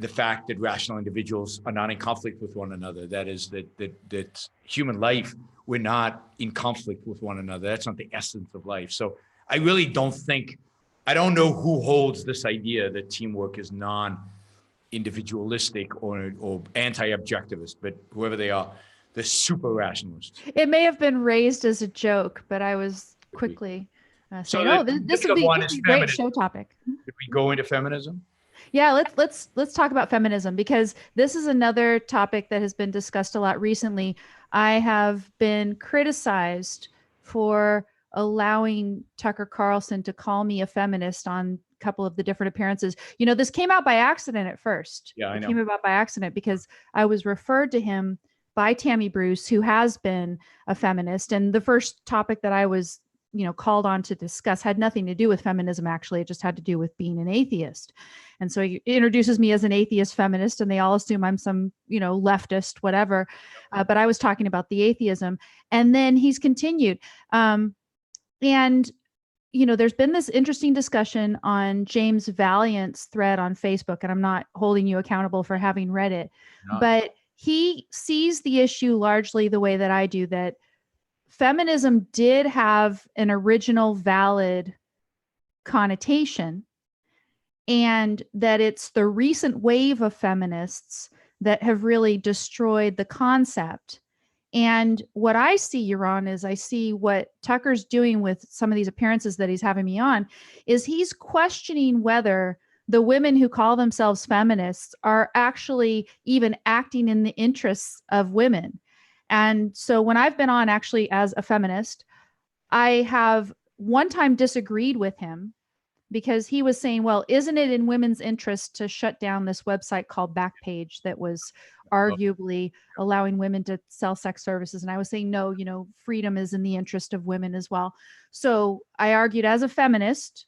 fact that rational individuals are not in conflict with one another. That is that human life, we're not in conflict with one another. That's not the essence of life. So I really don't think, I don't know who holds this idea that teamwork is non-individualistic or anti-objectivist, but whoever they are, they're super rationalists. It may have been raised as a joke, but I was quickly saying, "Oh, this would be a great show topic." Did we go into feminism? Yeah, let's talk about feminism, because this is another topic that has been discussed a lot recently. I have been criticized for allowing Tucker Carlson to call me a feminist on couple of the different appearances. You know, this came out by accident at first. Yeah, I know. It came about by accident because I was referred to him by Tammy Bruce, who has been a feminist. And the first topic that I was, you know, called on to discuss had nothing to do with feminism. Actually, it just had to do with being an atheist. And so he introduces me as an atheist feminist, and they all assume I'm some, you know, leftist, whatever. But I was talking about the atheism. And then he's continued. And, you know, there's been this interesting discussion on James Valiant's thread on Facebook, and I'm not holding you accountable for having read it, but he sees the issue largely the way that I do, that feminism did have an original valid connotation, and that it's the recent wave of feminists that have really destroyed the concept. And what I see, Yaron, is I see what Tucker's doing with some of these appearances that he's having me on, is he's questioning whether the women who call themselves feminists are actually even acting in the interests of women. And so when I've been on actually as a feminist, I have one time disagreed with him because he was saying, well, isn't it in women's interest to shut down this website called Backpage that was arguably allowing women to sell sex services? And I was saying, no, you know, freedom is in the interest of women as well. So I argued as a feminist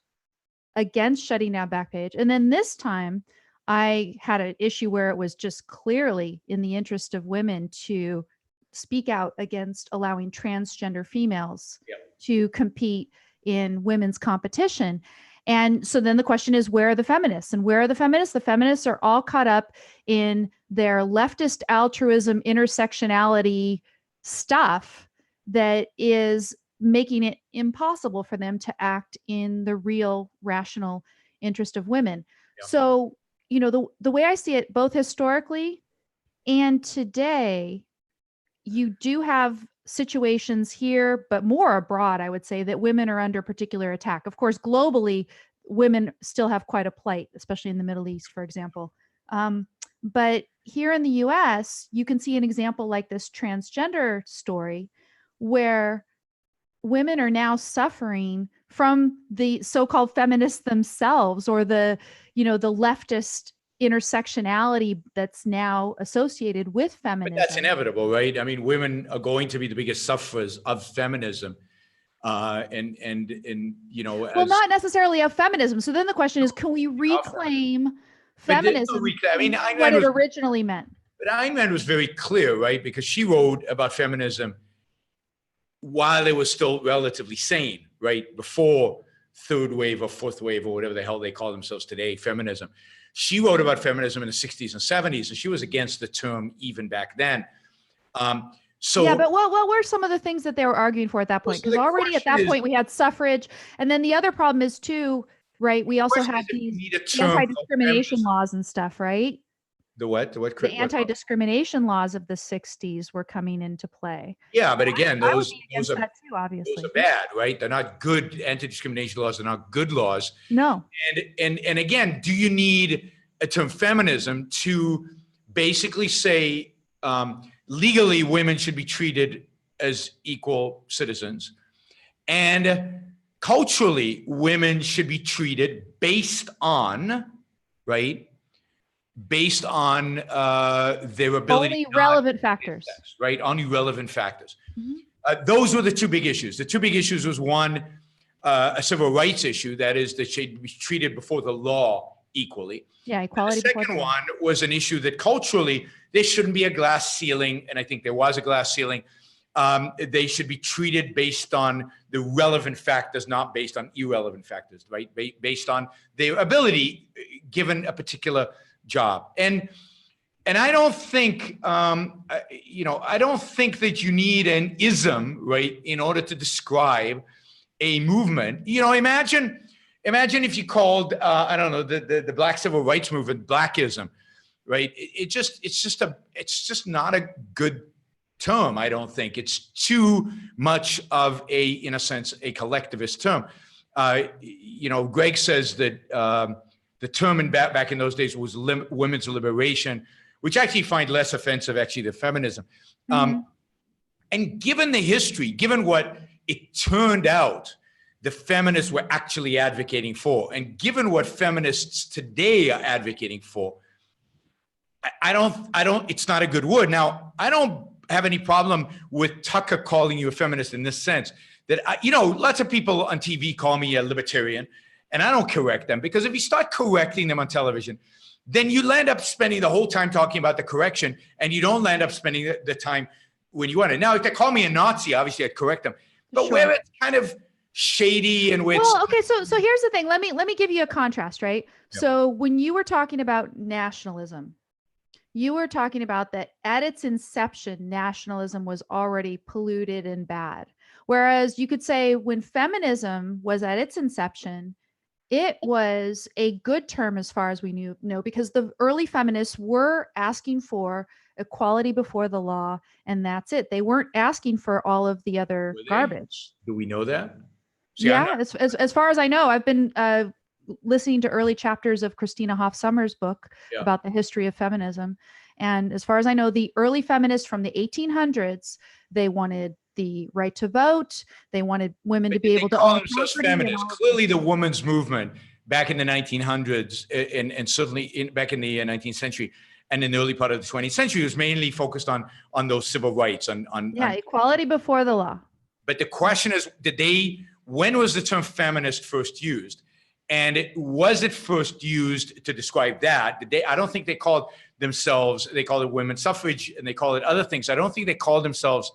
against shutting down Backpage. And then this time I had an issue where it was just clearly in the interest of women to speak out against allowing transgender females to compete in women's competition. And so then the question is, where are the feminists? And where are the feminists? The feminists are all caught up in their leftist altruism, intersectionality stuff that is making it impossible for them to act in the real rational interest of women. So, you know, the way I see it, both historically and today, you do have situations here, but more abroad, I would say, that women are under particular attack. Of course, globally, women still have quite a plight, especially in the Middle East, for example. But here in the US, you can see an example like this transgender story where women are now suffering from the so-called feminists themselves, or the, you know, the leftist intersectionality that's now associated with feminism. But that's inevitable, right? I mean, women are going to be the biggest sufferers of feminism. And you know, well, not necessarily of feminism. So then the question is, can we reclaim feminism? I mean, what it originally meant. But Ayn Rand was very clear, right? Because she wrote about feminism while it was still relatively sane, right? Before third wave or fourth wave or whatever the hell they call themselves today, feminism. She wrote about feminism in the 60s and 70s, and she was against the term even back then. So yeah, but what were some of the things that they were arguing for at that point? Because already at that point we had suffrage, and then the other problem is too, right? We also had these anti-discrimination laws and stuff, right? The what? The anti-discrimination laws of the 60s were coming into play. Yeah, but again, those are that too, obviously. those are bad, right? They're not good anti-discrimination laws. They're not good laws. No. And again, do you need a term feminism to basically say legally women should be treated as equal citizens, and culturally women should be treated based on, right? Based on their ability. Only relevant factors. Sex, right? Only relevant factors. Mm-hmm. Those were the two big issues. The two big issues was one, a civil rights issue, that is, that she'd be treated before the law equally. Yeah, equality. And the second one was an issue that culturally there shouldn't be a glass ceiling, and I think there was a glass ceiling. They should be treated based on the relevant factors, not based on irrelevant factors, right? Based on their ability given a particular job. And I don't think, I don't think that you need an ism, right, in order to describe a movement. You know, imagine if you called, I don't know, the Black Civil Rights Movement Blackism, right? It's just not a good term. I don't think it's too much of in a sense, a collectivist term. Greg says that the term back in those days was women's liberation, which I actually find less offensive actually than feminism. Mm-hmm. And given the history, given what it turned out, the feminists were actually advocating for. And given what feminists today are advocating for, I don't, it's not a good word. Now, I don't have any problem with Tucker calling you a feminist in this sense that, lots of people on TV call me a libertarian, and I don't correct them, because if you start correcting them on television, then you land up spending the whole time talking about the correction, and you don't land up spending the time when you want it. Now, if they call me a Nazi, obviously I'd correct them. But where it's kind of shady and where well, okay, so here's the thing. Let me give you a contrast, right? Yeah. So when you were talking about nationalism, you were talking about that at its inception, nationalism was already polluted and bad. Whereas you could say when feminism was at its inception, it was a good term as far as we know, because the early feminists were asking for equality before the law, and that's it. They weren't asking for all of the other garbage. Do we know that? See, yeah, as far as I know, I've been listening to early chapters of Christina Hoff Sommers' book about the history of feminism. And as far as I know, the early feminists from the 1800s, they wanted the right to vote. They wanted women to be able to own property. Feminists. Clearly, the women's movement back in the 1900s and certainly back in the 19th century and in the early part of the 20th century was mainly focused on those civil rights, on equality before the law. But the question is, when was the term feminist first used? And was it first used to describe that? I don't think they called themselves, they called it women's suffrage and they called it other things. I don't think they called themselves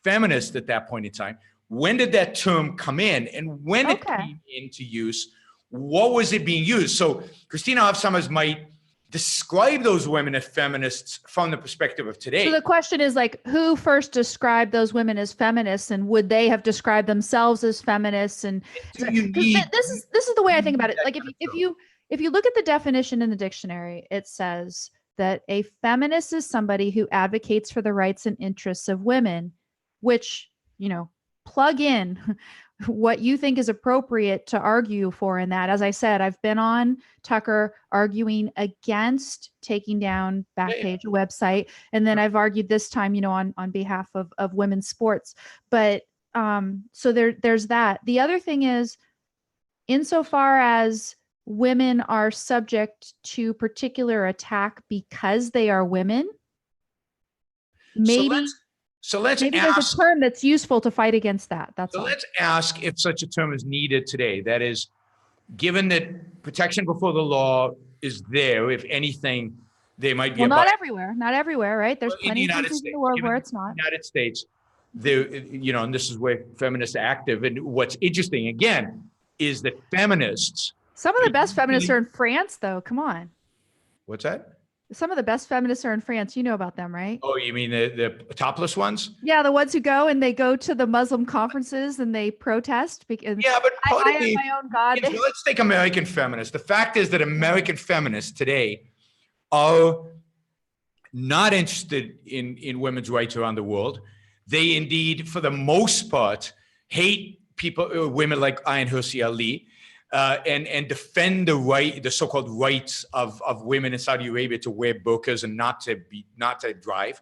feminist at that point in time. When did that term come in? And when it came into use, what was it being used? So Christina Hoff Sommers might describe those women as feminists from the perspective of today. So the question is, like, who first described those women as feminists, and would they have described themselves as feminists? And this is the way I think about it. Like, if you look at the definition in the dictionary, it says that a feminist is somebody who advocates for the rights and interests of women, which, plug in what you think is appropriate to argue for in that. As I said, I've been on Tucker arguing against taking down Backpage, a website. And then I've argued this time, on behalf of women's sports. But so there's that. The other thing is, insofar as women are subject to particular attack because they are women, maybe let's maybe ask, there's a term that's useful to fight against that. That's all. Let's ask if such a term is needed today. That is, given that protection before the law is there, if anything, they might be. Well, not everywhere, right? There's plenty of countries in the world where it's not. United States, there, and this is where feminists are active. And what's interesting, again, is that feminists. Some of the best feminists are in France, though. Come on. What's that? Some of the best feminists are in France. You know about them, right? Oh, you mean the topless ones? Yeah, the ones who go to the Muslim conferences and they protest because but I am my own God. Let's take American feminists. The fact is that American feminists today are not interested in women's rights around the world. They indeed, for the most part, hate women like Ayan Hirsi Ali. And defend the so-called rights of women in Saudi Arabia to wear burqas and not to drive,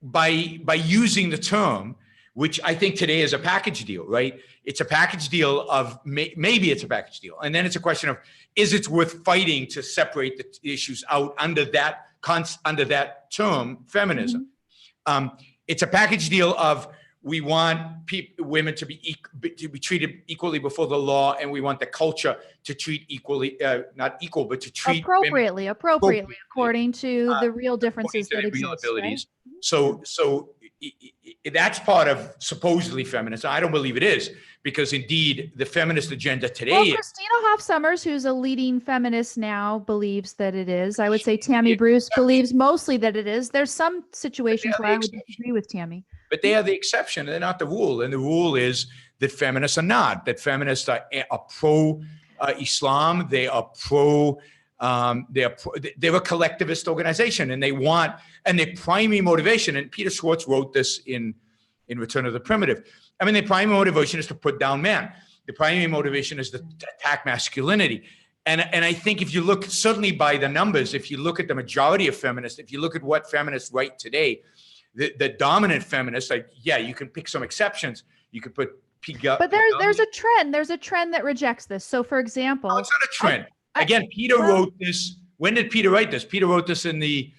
by using the term, which I think today is a package deal, right? It's a package deal of maybe it's a package deal, and then it's a question of, is it worth fighting to separate the issues out under that term, feminism? It's a package deal of, we want women to be treated equally before the law, and we want the culture to treat equally, not equal, but to treat appropriately, according to the real differences that exist. Real abilities. Right? So that's part of supposedly feminist. I don't believe it is, because indeed the feminist agenda today. Well, Christina Hoff Sommers, who's a leading feminist now, believes that it is. I would say Tammy Bruce believes mostly that it is. There's some situations where I would disagree with Tammy. But they are the exception, they're not the rule. And the rule is that feminists are not, that feminists are pro-Islam, they are they're a collectivist organization, and their primary motivation, and Peter Schwartz wrote this in Return of the Primitive. I mean, their primary motivation is to put down man. The primary motivation is to attack masculinity. And I think if you look, certainly by the numbers, if you look at the majority of feminists, if you look at what feminists write today, the dominant feminists, you can pick some exceptions. You could put But there's a trend. There's a trend that rejects this. So, for example, it's not a trend. Again, Peter wrote this. When did Peter write this? Peter wrote this in the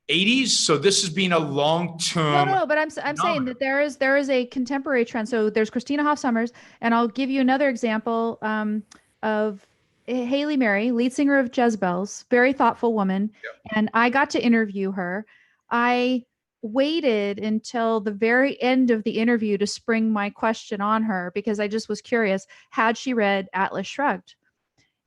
80s. So this has been a long-term. No, but I'm saying that there is a contemporary trend. So there's Christina Hoff Sommers, and I'll give you another example of Haley Mary, lead singer of Jezebels, very thoughtful woman. Yep. And I got to interview her. I waited until the very end of the interview to spring my question on her because I just was curious. Had she read Atlas Shrugged?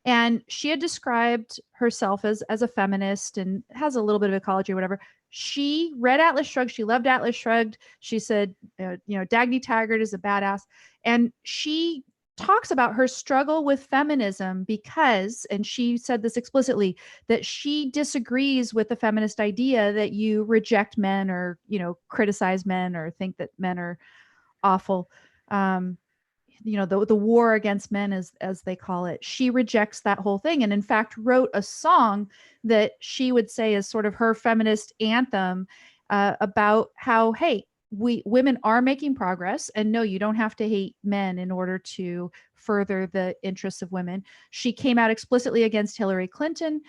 And she had described herself as a feminist and has a little bit of ecology or whatever. She read Atlas Shrugged. She loved Atlas Shrugged. She said, Dagny Taggart is a badass. And she talks about her struggle with feminism because, and she said this explicitly, that she disagrees with the feminist idea that you reject men or, criticize men or think that men are awful. The war against men, as they call it. She rejects that whole thing, and in fact wrote a song that she would say is sort of her feminist anthem about how, hey, women are making progress, and no, you don't have to hate men in order to further the interests of women. She came out explicitly against Hillary Clinton,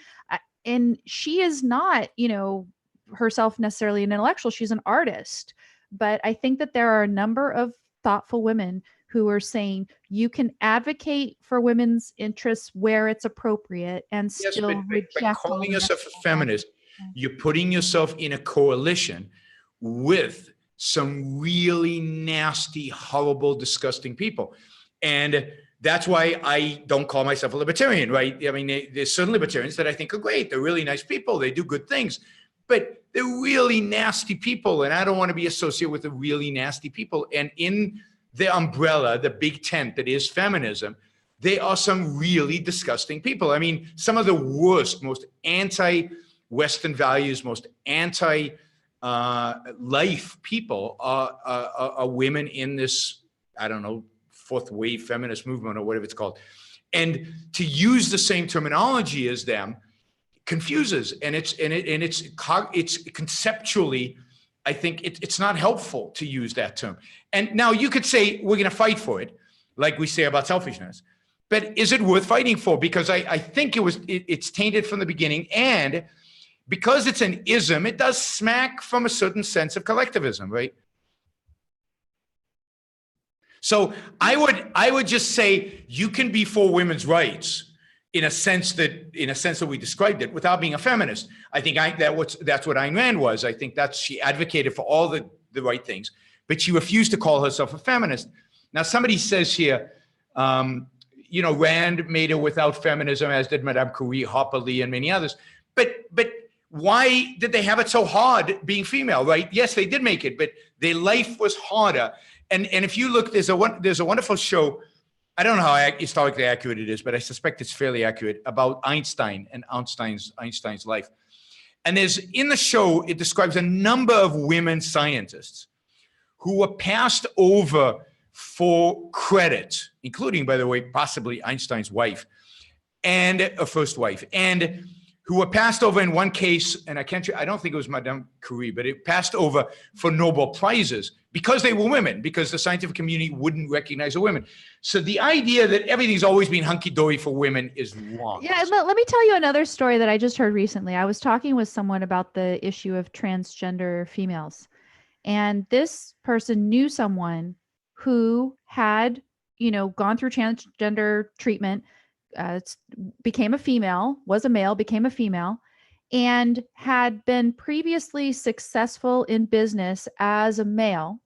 and she is not, herself necessarily an intellectual. She's an artist, but I think that there are a number of thoughtful women who are saying you can advocate for women's interests where it's appropriate and still reject. By calling yourself a feminist, you're putting yourself in a coalition with some really nasty, horrible, disgusting people. And that's why I don't call myself a libertarian, right? I mean, there's certain libertarians that I think are great. They're really nice people. They do good things, but they're really nasty people. And I don't want to be associated with the really nasty people. And in the umbrella, the big tent that is feminism, they are some really disgusting people. I mean, some of the worst, most anti-Western values, most anti-life people are women in this, I don't know, fourth wave feminist movement or whatever it's called. And to use the same terminology as them confuses, and it's conceptually, I think it's not helpful to use that term. And now you could say we're going to fight for it, like we say about selfishness. But is it worth fighting for? Because I think it's tainted from the beginning, and because it's an ism, it does smack from a certain sense of collectivism, right? So I would just say you can be for women's rights in a sense that we described it without being a feminist. I think that's what Ayn Rand was. I think she advocated for all the right things, but she refused to call herself a feminist. Now somebody says here, Rand made it without feminism, as did Madame Curie, Harper Lee, and many others. But why did they have it so hard being female, right? Yes, they did make it, but their life was harder. And if you look, there's a wonderful show. I don't know how historically accurate it is, but I suspect it's fairly accurate, about Einstein and Einstein's life. And in the show, it describes a number of women scientists who were passed over for credit, including, by the way, possibly Einstein's wife and a first wife, and who were passed over in one case, and I don't think it was Madame Curie, but it passed over for Nobel Prizes because they were women, because the scientific community wouldn't recognize a women. So the idea that everything's always been hunky-dory for women is wrong. Yeah, let me tell you another story that I just heard recently. I was talking with someone about the issue of transgender females, and this person knew someone who had, gone through transgender treatment, became a female, was a male, became a female, and had been previously successful in business as a male,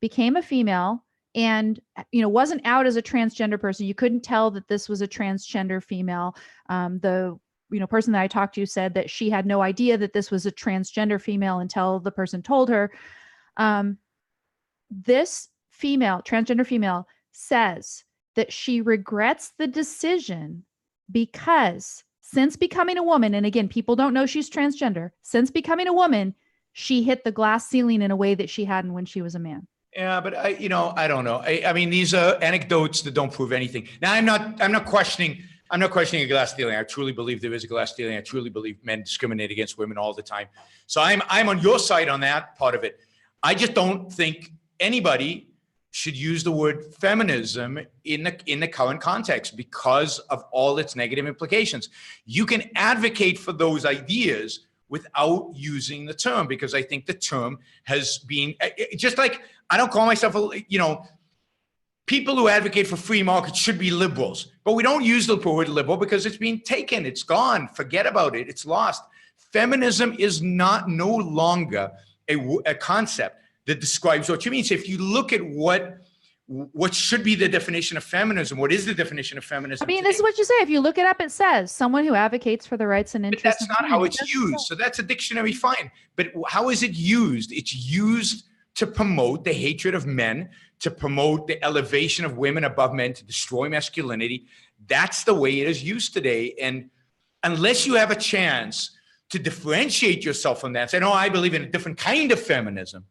became a female, and wasn't out as a transgender person. You couldn't tell that this was a transgender female. The person that I talked to said that she had no idea that this was a transgender female until the person told her. This female, transgender female, says that she regrets the decision because since becoming a woman, and again, people don't know she's transgender, since becoming a woman, she hit the glass ceiling in a way that she hadn't when she was a man. Yeah, but I don't know. I mean, these are anecdotes that don't prove anything. Now, I'm not questioning a glass ceiling. I truly believe there is a glass ceiling. I truly believe men discriminate against women all the time. So I'm on your side on that part of it. I just don't think anybody should use the word feminism in the current context because of all its negative implications. You can advocate for those ideas without using the term, because I think the term has been, just like I don't call myself people who advocate for free market should be liberals, but we don't use the word liberal because it's been taken, it's gone, forget about it, it's lost. Feminism is no longer a concept that describes what you mean. So if you look at what should be the definition of feminism, what is the definition of feminism? I mean, today? this is what you say. If you look it up, it says someone who advocates for the rights and But interests. that's not how it's used. So that's a dictionary, fine. But how is it used? It's used to promote the hatred of men, to promote the elevation of women above men, to destroy masculinity. That's the way it is used today. And unless you have a chance to differentiate yourself from that, say, no, I believe in a different kind of feminism,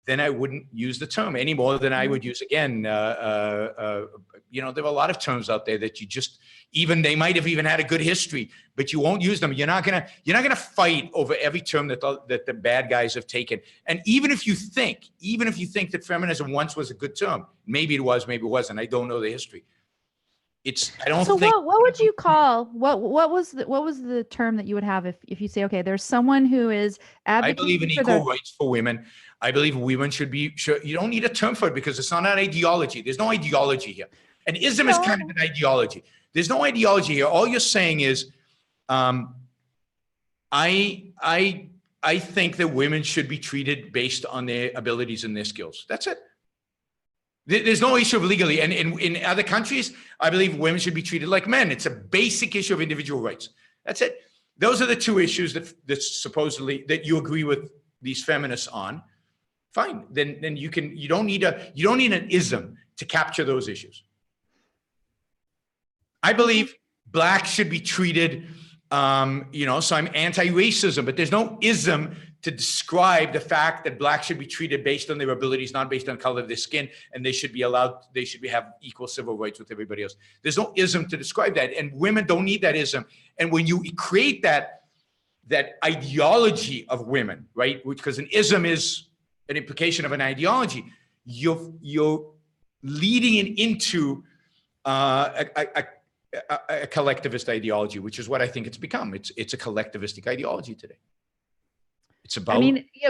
then I wouldn't use the term any more than I would use, again, there are a lot of terms out there that you just, they might have even had a good history, but you won't use them. You're not gonna fight over every term that the bad guys have taken. And even if you think that feminism once was a good term, maybe it was, maybe it wasn't. I don't know the history. What would you call, what was the term that you would have if you say, okay, there's someone who is advocating? I believe in equal rights for women. I believe women should be sure. You don't need a term for it because it's not an ideology. There's no ideology here. And ism is kind of an ideology. There's no ideology here. All you're saying is, I think that women should be treated based on their abilities and their skills. That's it. There's no issue of legally. And in other countries, I believe women should be treated like men. It's a basic issue of individual rights. That's it. Those are the two issues that supposedly that you agree with these feminists on. Fine. Then you don't need an ism to capture those issues. I believe black should be treated, so I'm anti-racism, but there's no ism to describe the fact that black should be treated based on their abilities, not based on color of their skin, and they should have equal civil rights with everybody else. There's no ism to describe that, and women don't need that ism. And when you create that ideology of women, right? Because an ism is an implication of an ideology, you're leading it into a collectivist ideology, which is what I think it's become. It's a collectivistic ideology today. It's about.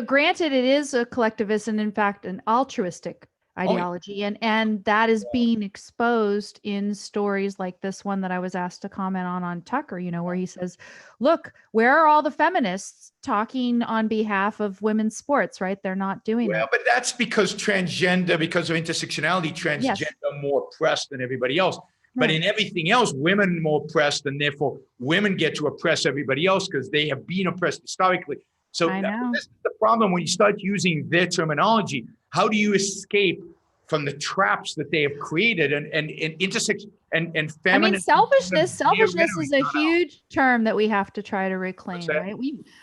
Granted, it is a collectivist and in fact an altruistic ideology, and that is being exposed in stories like this one that I was asked to comment on Tucker. Where he says, "Look, where are all the feminists talking on behalf of women's sports? Right? They're not doing that." But that's because because of intersectionality, transgender are more oppressed than everybody else. But in everything else, women are more oppressed, and therefore women get to oppress everybody else because they have been oppressed historically. So this is the problem when you start using their terminology. How do you escape from the traps that they have created and intersection and feminine? Selfishness is a huge term that we have to try to reclaim, right?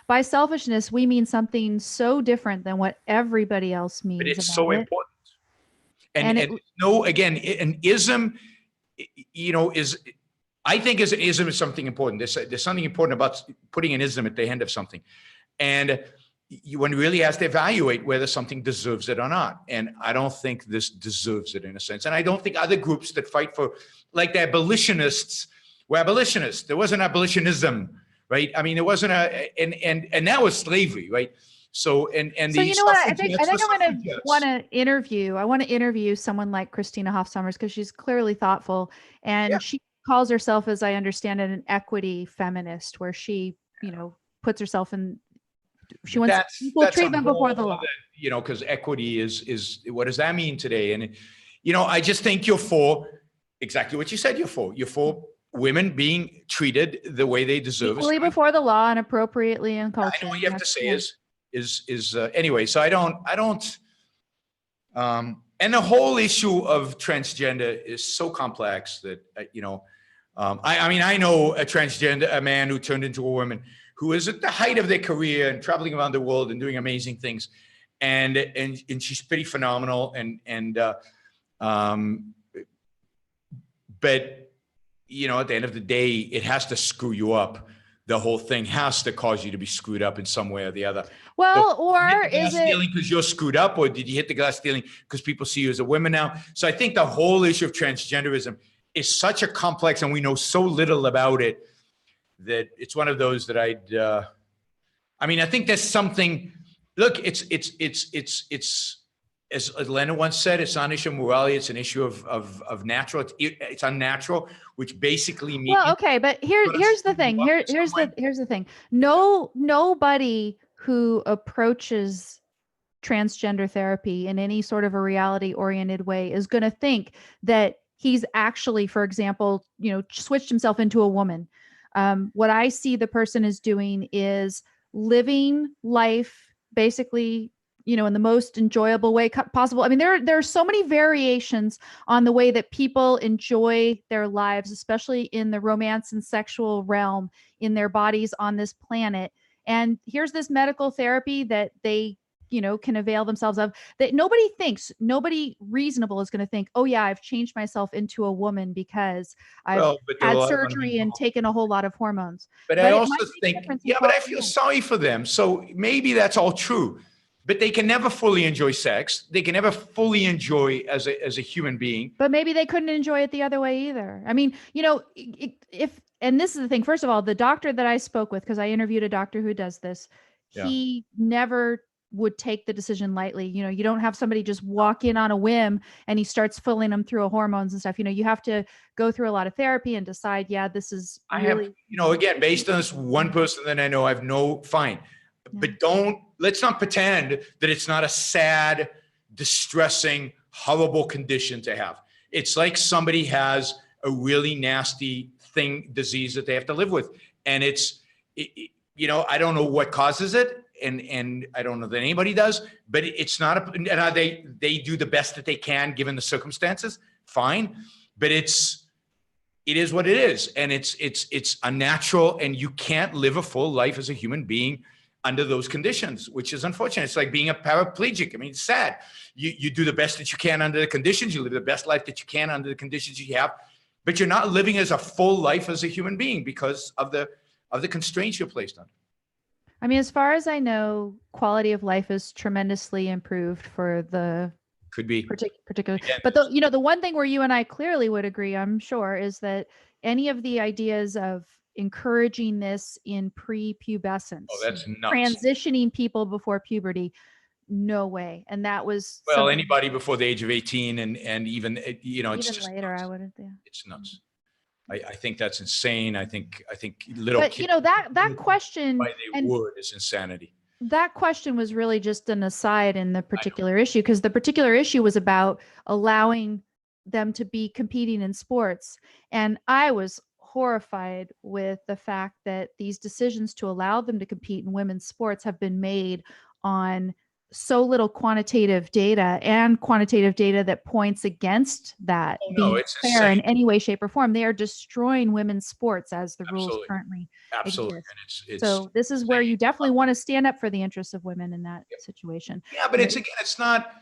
By selfishness, we mean something so different than what everybody else means. But it's so important. An ism, I think an ism is something important. There's something important about putting an ism at the end of something. And one really has to evaluate whether something deserves it or not. And I don't think this deserves it in a sense. And I don't think other groups that fight for, like the abolitionists, were abolitionists. There wasn't abolitionism, right? I mean, there wasn't and that was slavery, right? So, so you know what? I think I'm going to want to interview someone like Christina Hoff Sommers, because she's clearly thoughtful, and she calls herself, as I understand it, an equity feminist, where she, puts herself in. She wants equal treatment before the law. Because equity is what does that mean today? And I just think you're for exactly what you said. You're for women being treated the way they deserve, equally before the law and appropriately in culture. I know what you have to say is anyway. So I don't. And the whole issue of transgender is so complex that I know a man who turned into a woman, who is at the height of their career and traveling around the world and doing amazing things, and she's pretty phenomenal. But at the end of the day, it has to screw you up the whole thing has to cause you to be screwed up in some way or the other. Well, So, or is is it stealing because you're screwed up, or did you hit the glass ceiling because people see you as a woman now? So I think the whole issue of transgenderism is such a complex, and we know so little about it, that it's one of those that I mean, I think there's something. Look, it's as Lenin once said, it's not an issue of morality, it's an issue of natural. It's unnatural, which basically means. well, okay, but here's the thing. Here's the thing. Nobody who approaches transgender therapy in any sort of a reality oriented way is going to think that he's actually, for example, switched himself into a woman. What I see the person is doing is living life basically, in the most enjoyable way possible. I mean, there are so many variations on the way that people enjoy their lives, especially in the romance and sexual realm, in their bodies on this planet. And here's this medical therapy that they can avail themselves of, that nobody reasonable is going to think, oh yeah, I've changed myself into a woman because I've had surgery and taken a whole lot of hormones. But I also think, but I feel sorry for them. So maybe that's all true, but they can never fully enjoy sex. They can never fully enjoy as a human being. But maybe they couldn't enjoy it the other way either. I mean, and this is the thing, first of all, the doctor that I spoke with, because I interviewed a doctor who does this, he never would take the decision lightly. You don't have somebody just walk in on a whim and he starts filling them through hormones and stuff. You have to go through a lot of therapy and decide, this is really. I have, again, based on this one person that I know, I have fine. But let's not pretend that it's not a sad, distressing, horrible condition to have. It's like somebody has a really nasty disease that they have to live with. And I don't know what causes it. And I don't know that anybody does, but it's not they do the best that they can given the circumstances, fine. But it is what it is. And it's unnatural, and you can't live a full life as a human being under those conditions, which is unfortunate. It's like being a paraplegic. I mean, it's sad. You do the best that you can under the conditions. You live the best life that you can under the conditions you have, but you're not living as a full life as a human being because of the constraints you're placed on. I mean, as far as I know, quality of life is tremendously improved for the particular. But the one thing where you and I clearly would agree, I'm sure, is that any of the ideas of encouraging this in prepubescence, that's nuts. Transitioning people before puberty, no way. And that was anybody before the age of 18, and even it's even just later, nuts. I wouldn't. Yeah. It's nuts. I think that's insane. I think little but kids, that question, why they would, is insanity. That question was really just an aside in the particular issue, because the particular issue was about allowing them to be competing in sports. And I was horrified with the fact that these decisions to allow them to compete in women's sports have been made on so little quantitative data, and quantitative data that points against that being fair insane. In any way, shape, or form. They are destroying women's sports as the rules currently exist. And so this is where you definitely want to stand up for the interests of women in that situation. Yeah, but it's not,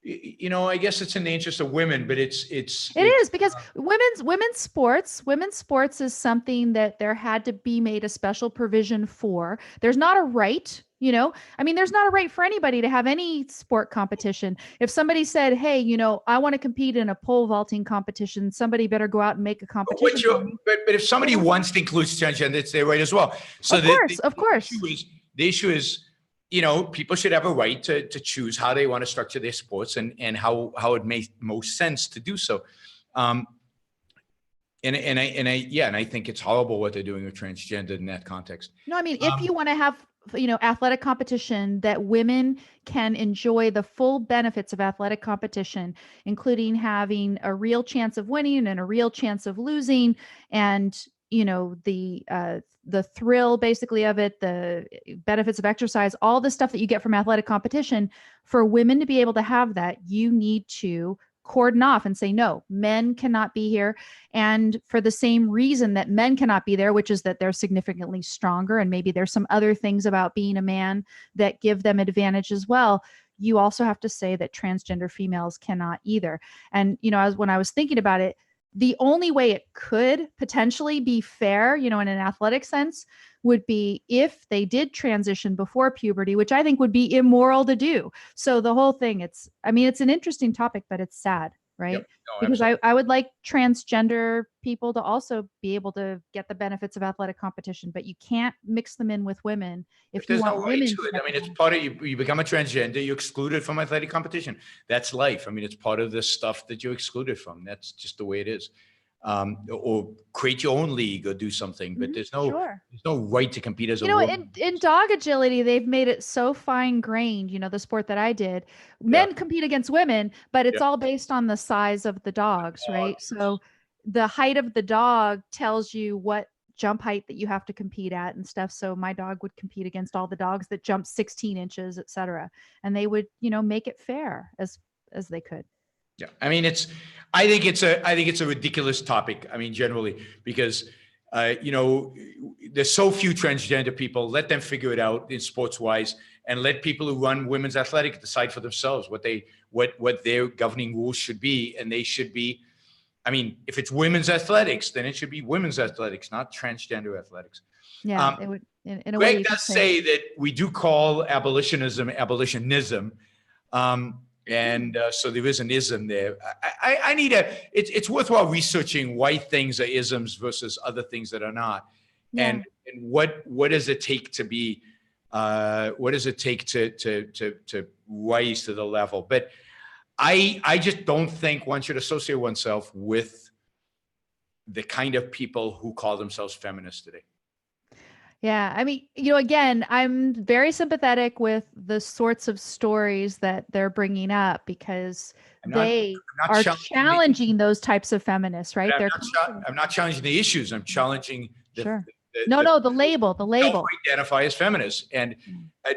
I guess it's in the interest of women, but it is because women's sports is something that there had to be made a special provision for. There's not a right. There's not a right for anybody to have any sport competition. If somebody said, hey, I want to compete in a pole vaulting competition, somebody better go out and make a competition. But if somebody wants to include transgender, it's their right as well. So of course. The issue is, people should have a right to choose how they want to structure their sports and how it makes most sense to do so. And I think it's horrible what they're doing with transgender in that context. No, if you want to have athletic competition that women can enjoy the full benefits of athletic competition, including having a real chance of winning and a real chance of losing, and the thrill basically of it, the benefits of exercise, all the stuff that you get from athletic competition. For women to be able to have that, you need to cordon off and say, no, men cannot be here. And for the same reason that men cannot be there, which is that they're significantly stronger, and maybe there's some other things about being a man that give them advantage as well, you also have to say that transgender females cannot either. And, when I was thinking about it, the only way it could potentially be fair, in an athletic sense, would be if they did transition before puberty, which I think would be immoral to do. So the whole thing, it's an interesting topic, but it's sad, right? Yep. No, Because I would like transgender people to also be able to get the benefits of athletic competition, but you can't mix them in with women if you there's want no right women to it. get I mean, the it's part of you become a transgender, you're excluded from athletic competition. That's life. I mean, it's part of the stuff that you're excluded from. That's just the way it is. Or create your own league or do something, but there's no Sure. there's no right to compete as a woman. In dog agility, they've made it so fine grained, the sport that I did. Men compete against women, but it's all based on the size of the dogs, right? So the height of the dog tells you what jump height that you have to compete at and stuff. So my dog would compete against all the dogs that jump 16 inches, et cetera. And they would, make it fair as they could. Yeah, I mean, I think it's a ridiculous topic. I mean, generally, because there's so few transgender people. Let them figure it out in sports wise, and let people who run women's athletic decide for themselves what their governing rules should be, and they should be. I mean, if it's women's athletics, then it should be women's athletics, not transgender athletics. Yeah, it would. In a Greg way, does say that we do call abolitionism. And so there is an ism there. I need it's worthwhile researching why things are isms versus other things that are not. Yeah. And what does it take to be, what does it take to rise to the level? But I just don't think one should associate oneself with the kind of people who call themselves feminists today. Yeah. I mean, again, I'm very sympathetic with the sorts of stories that they're bringing up because they are challenging those types of feminists, right? I'm not challenging the issues. I'm challenging the label. Identify as feminists. And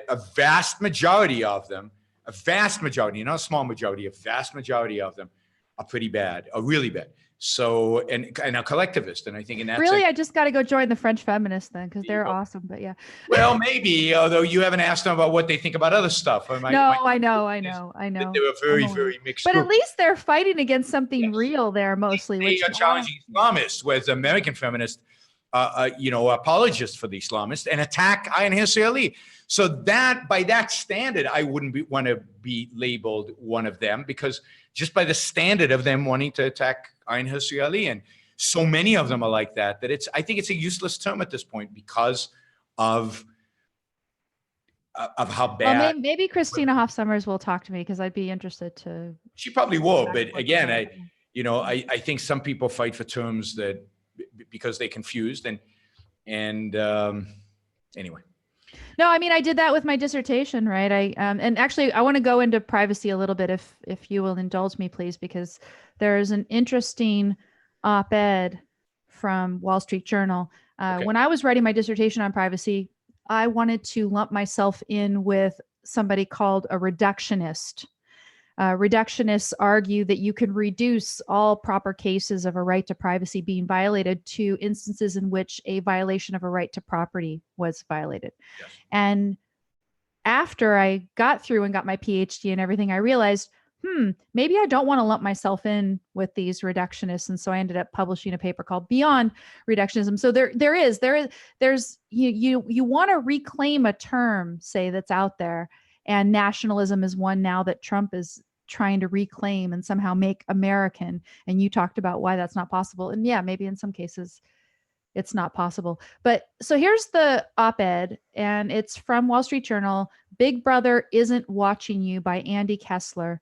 a vast majority of them, not a small majority, a vast majority of them are pretty bad, are really bad. So, and a collectivist. And I think in that really, sense, I just got to go join the French feminists then, because they're awesome. But yeah. Well, maybe, although you haven't asked them about what they think about other stuff. I know. They were very, very mixed. But at least they're fighting against something real there, mostly. They are challenging Islamists, whereas American feminists, apologists for the Islamists and attack Ayaan Hirsi Ali. So that, by that standard, I wouldn't want to be labeled one of them, because just by the standard of them wanting to attack Ayaan Hirsi Ali, and so many of them are like that, I think it's a useless term at this point because of how bad. Well, maybe Christina Hoff Sommers will talk to me, because I'd be interested to. She probably will, but again, I think some people fight for terms that because they're confused and anyway. No, I mean, I did that with my dissertation, right? And actually, I want to go into privacy a little bit, if you will indulge me, please, because there's an interesting op-ed from Wall Street Journal. When I was writing my dissertation on privacy, I wanted to lump myself in with somebody called a reductionist. Reductionists argue that you can reduce all proper cases of a right to privacy being violated to instances in which a violation of a right to property was violated. Yes. And after I got through and got my PhD and everything, I realized, maybe I don't want to lump myself in with these reductionists. And so I ended up publishing a paper called Beyond Reductionism. So there's you want to reclaim a term, say, that's out there. And nationalism is one now that Trump is trying to reclaim and somehow make American. And you talked about why that's not possible. And yeah, maybe in some cases it's not possible. But so here's the op-ed, and it's from Wall Street Journal, Big Brother Isn't Watching You, by Andy Kessler.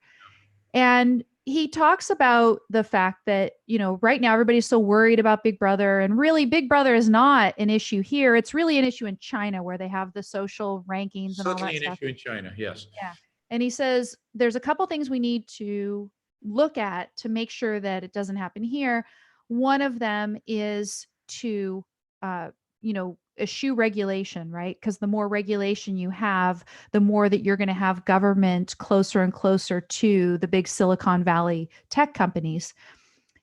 And he talks about the fact that, right now everybody's so worried about Big Brother, and really Big Brother is not an issue here. It's really an issue in China, where they have the social rankings and all that stuff. Certainly an issue in China, yes. Yeah. And he says there's a couple things we need to look at to make sure that it doesn't happen here. One of them is to, eschew regulation, right? Because the more regulation you have, the more that you're going to have government closer and closer to the big Silicon Valley tech companies.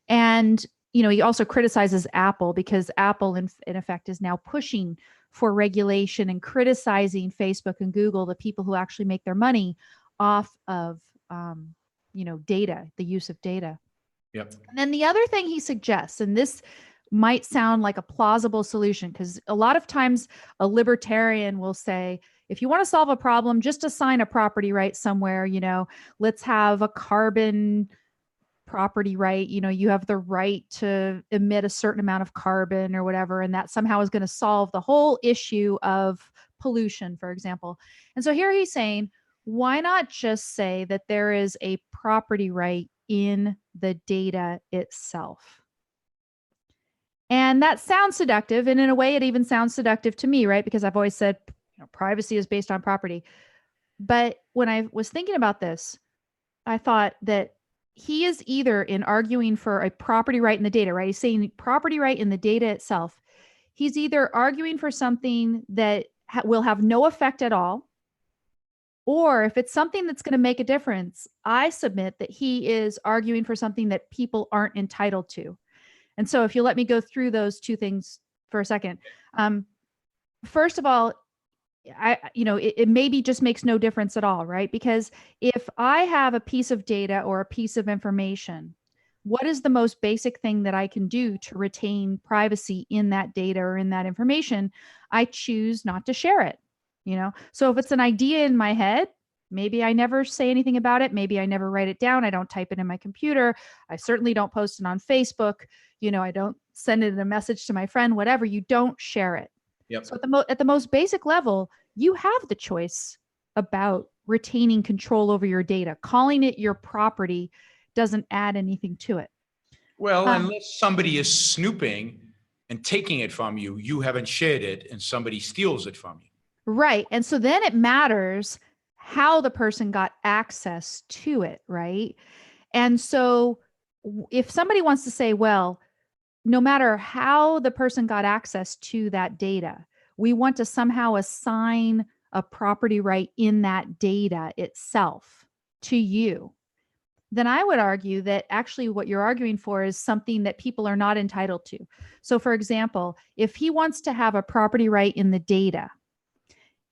And, he also criticizes Apple, because Apple in effect is now pushing for regulation and criticizing Facebook and Google, the people who actually make their money off of, data, the use of data. Yep. And then the other thing he suggests, and this might sound like a plausible solution, because a lot of times a libertarian will say, if you want to solve a problem, just assign a property right somewhere, let's have a carbon property right. You have the right to emit a certain amount of carbon or whatever, and that somehow is going to solve the whole issue of pollution, for example. And so here he's saying, why not just say that there is a property right in the data itself? And that sounds seductive. And in a way, it even sounds seductive to me, right? Because I've always said privacy is based on property. But when I was thinking about this, I thought that he is either in arguing for a property right in the data, right? He's saying property right in the data itself. He's either arguing for something that will have no effect at all, or if it's something that's going to make a difference, I submit that he is arguing for something that people aren't entitled to. And so if you let me go through those two things for a second. First of all, it maybe just makes no difference at all, right? Because if I have a piece of data or a piece of information, what is the most basic thing that I can do to retain privacy in that data or in that information? I choose not to share it, So if it's an idea in my head, maybe I never say anything about it. Maybe I never write it down. I don't type it in my computer. I certainly don't post it on Facebook. I don't send it in a message to my friend, whatever. You don't share it. Yep. So at the most basic level, you have the choice about retaining control over your data. Calling it your property doesn't add anything to it. Well, unless somebody is snooping and taking it from you, you haven't shared it and somebody steals it from you. Right. And so then it matters how the person got access to it, right? And so if somebody wants to say, well, no matter how the person got access to that data, we want to somehow assign a property right in that data itself to you, then I would argue that actually what you're arguing for is something that people are not entitled to. So for example, if he wants to have a property right in the data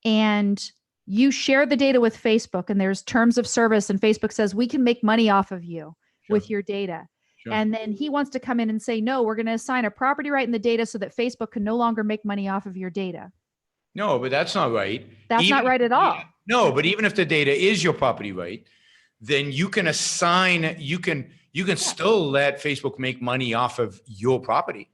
and you share the data with Facebook and there's terms of service and Facebook says, we can make money off of you with your data. Sure. And then he wants to come in and say, no, we're going to assign a property right in the data so that Facebook can no longer make money off of your data. No, but that's not right. That's not right at all. No, but even if the data is your property right, then you can assign, you can still let Facebook make money off of your property.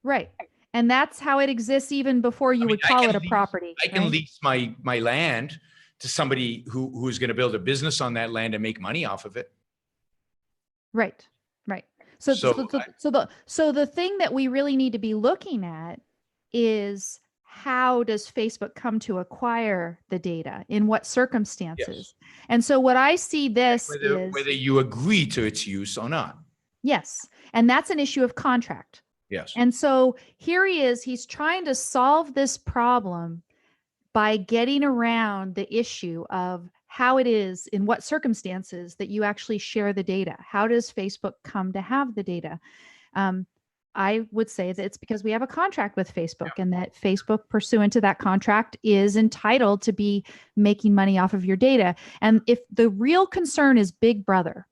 Right. And that's how it exists even before you would call it a property. I can lease my land to somebody who's going to build a business on that land and make money off of it. Right. Right. So the thing that we really need to be looking at is, how does Facebook come to acquire the data? In what circumstances? Yes. And so what I see this is whether you agree to its use or not. Yes. And that's an issue of contract. Yes. And so here he's trying to solve this problem by getting around the issue of how it is, in what circumstances that you actually share the data. How does Facebook come to have the data? I would say that it's because we have a contract with Facebook, and that Facebook, pursuant to that contract, is entitled to be making money off of your data. And if the real concern is Big Brother,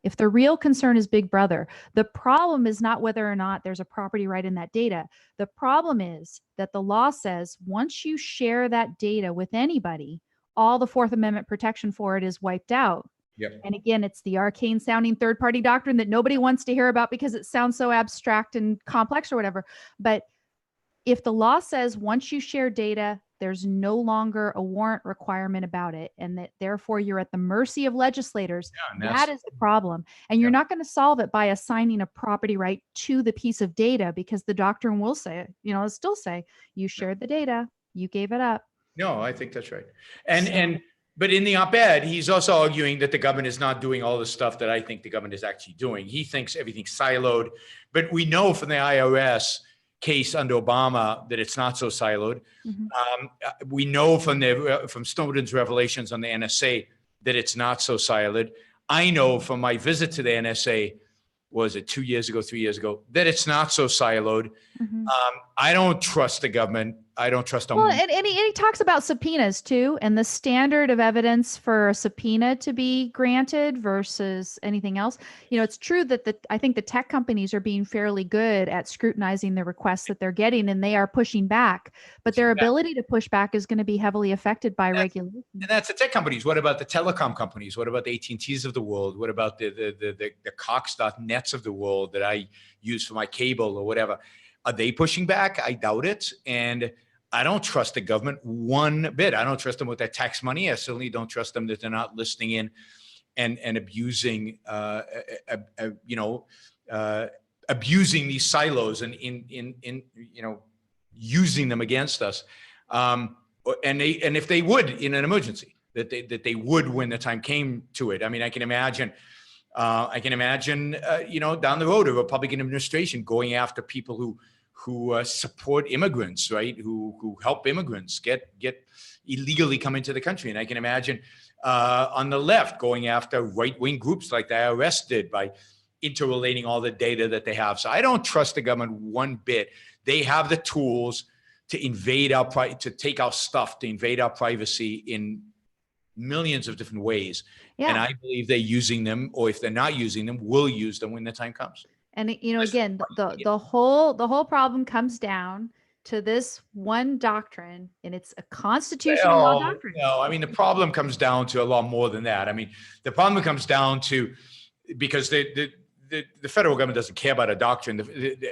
the problem is not whether or not there's a property right in that data. The problem is that the law says once you share that data with anybody, all the Fourth Amendment protection for it is wiped out. Yep. And again, it's the arcane sounding third party doctrine that nobody wants to hear about because it sounds so abstract and complex or whatever. But if the law says once you share data, there's no longer a warrant requirement about it, and that therefore you're at the mercy of legislators, that is the problem. And you're not going to solve it by assigning a property right to the piece of data, because the doctrine will say, it'll still say, you shared the data, you gave it up. No, I think that's right. But in the op-ed, he's also arguing that the government is not doing all the stuff that I think the government is actually doing. He thinks everything's siloed, but we know from the IRS case under Obama that it's not so siloed. Mm-hmm. We know from Snowden's revelations on the NSA that it's not so siloed. I know from my visit to the NSA, was it 3 years ago, that it's not so siloed. Mm-hmm. I don't trust the government trust them. Well, and he talks about subpoenas too, and the standard of evidence for a subpoena to be granted versus anything else. You know, it's true that I think the tech companies are being fairly good at scrutinizing the requests that they're getting, and they are pushing back. But their ability to push back is going to be heavily affected by regulation. And that's the tech companies. What about the telecom companies? What about the AT&Ts of the world? What about the Cox.nets of the world that I use for my cable or whatever? Are they pushing back? I doubt it. And I don't trust the government one bit. I don't trust them with their tax money. I certainly don't trust them that they're not listening in and abusing, abusing these silos and using them against us. And if they would in an emergency, that they would when the time came to it. I mean, I can imagine, down the road, a Republican administration going after people who support immigrants, right? Who help immigrants get illegally come into the country. And I can imagine on the left going after right-wing groups like the IRS did by interrelating all the data that they have. So I don't trust the government one bit. They have the tools to invade to take our stuff, to invade our privacy in millions of different ways. Yeah. And I believe they're using them, or if they're not using them, will use them when the time comes. And again, the whole problem comes down to this one doctrine, and it's a constitutional law doctrine. No, I mean, the problem comes down to a lot more than that. I mean, the problem comes down to, because the federal government doesn't care about a doctrine.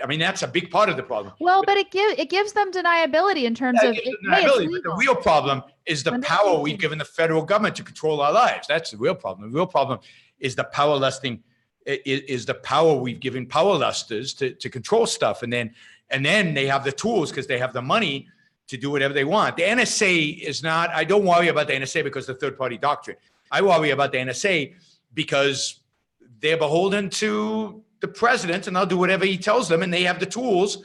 I mean, that's a big part of the problem. Well, but it gives them deniability in terms of deniability. But the real problem is the power we've given the federal government to control our lives. That's the real problem. The real problem is the power lusting. Is the power we've given power lusters to control stuff, and then they have the tools because they have the money to do whatever they want. The NSA is not. I don't worry about the NSA because the third-party doctrine. I worry about the NSA because they're beholden to the president, and they'll do whatever he tells them, and they have the tools.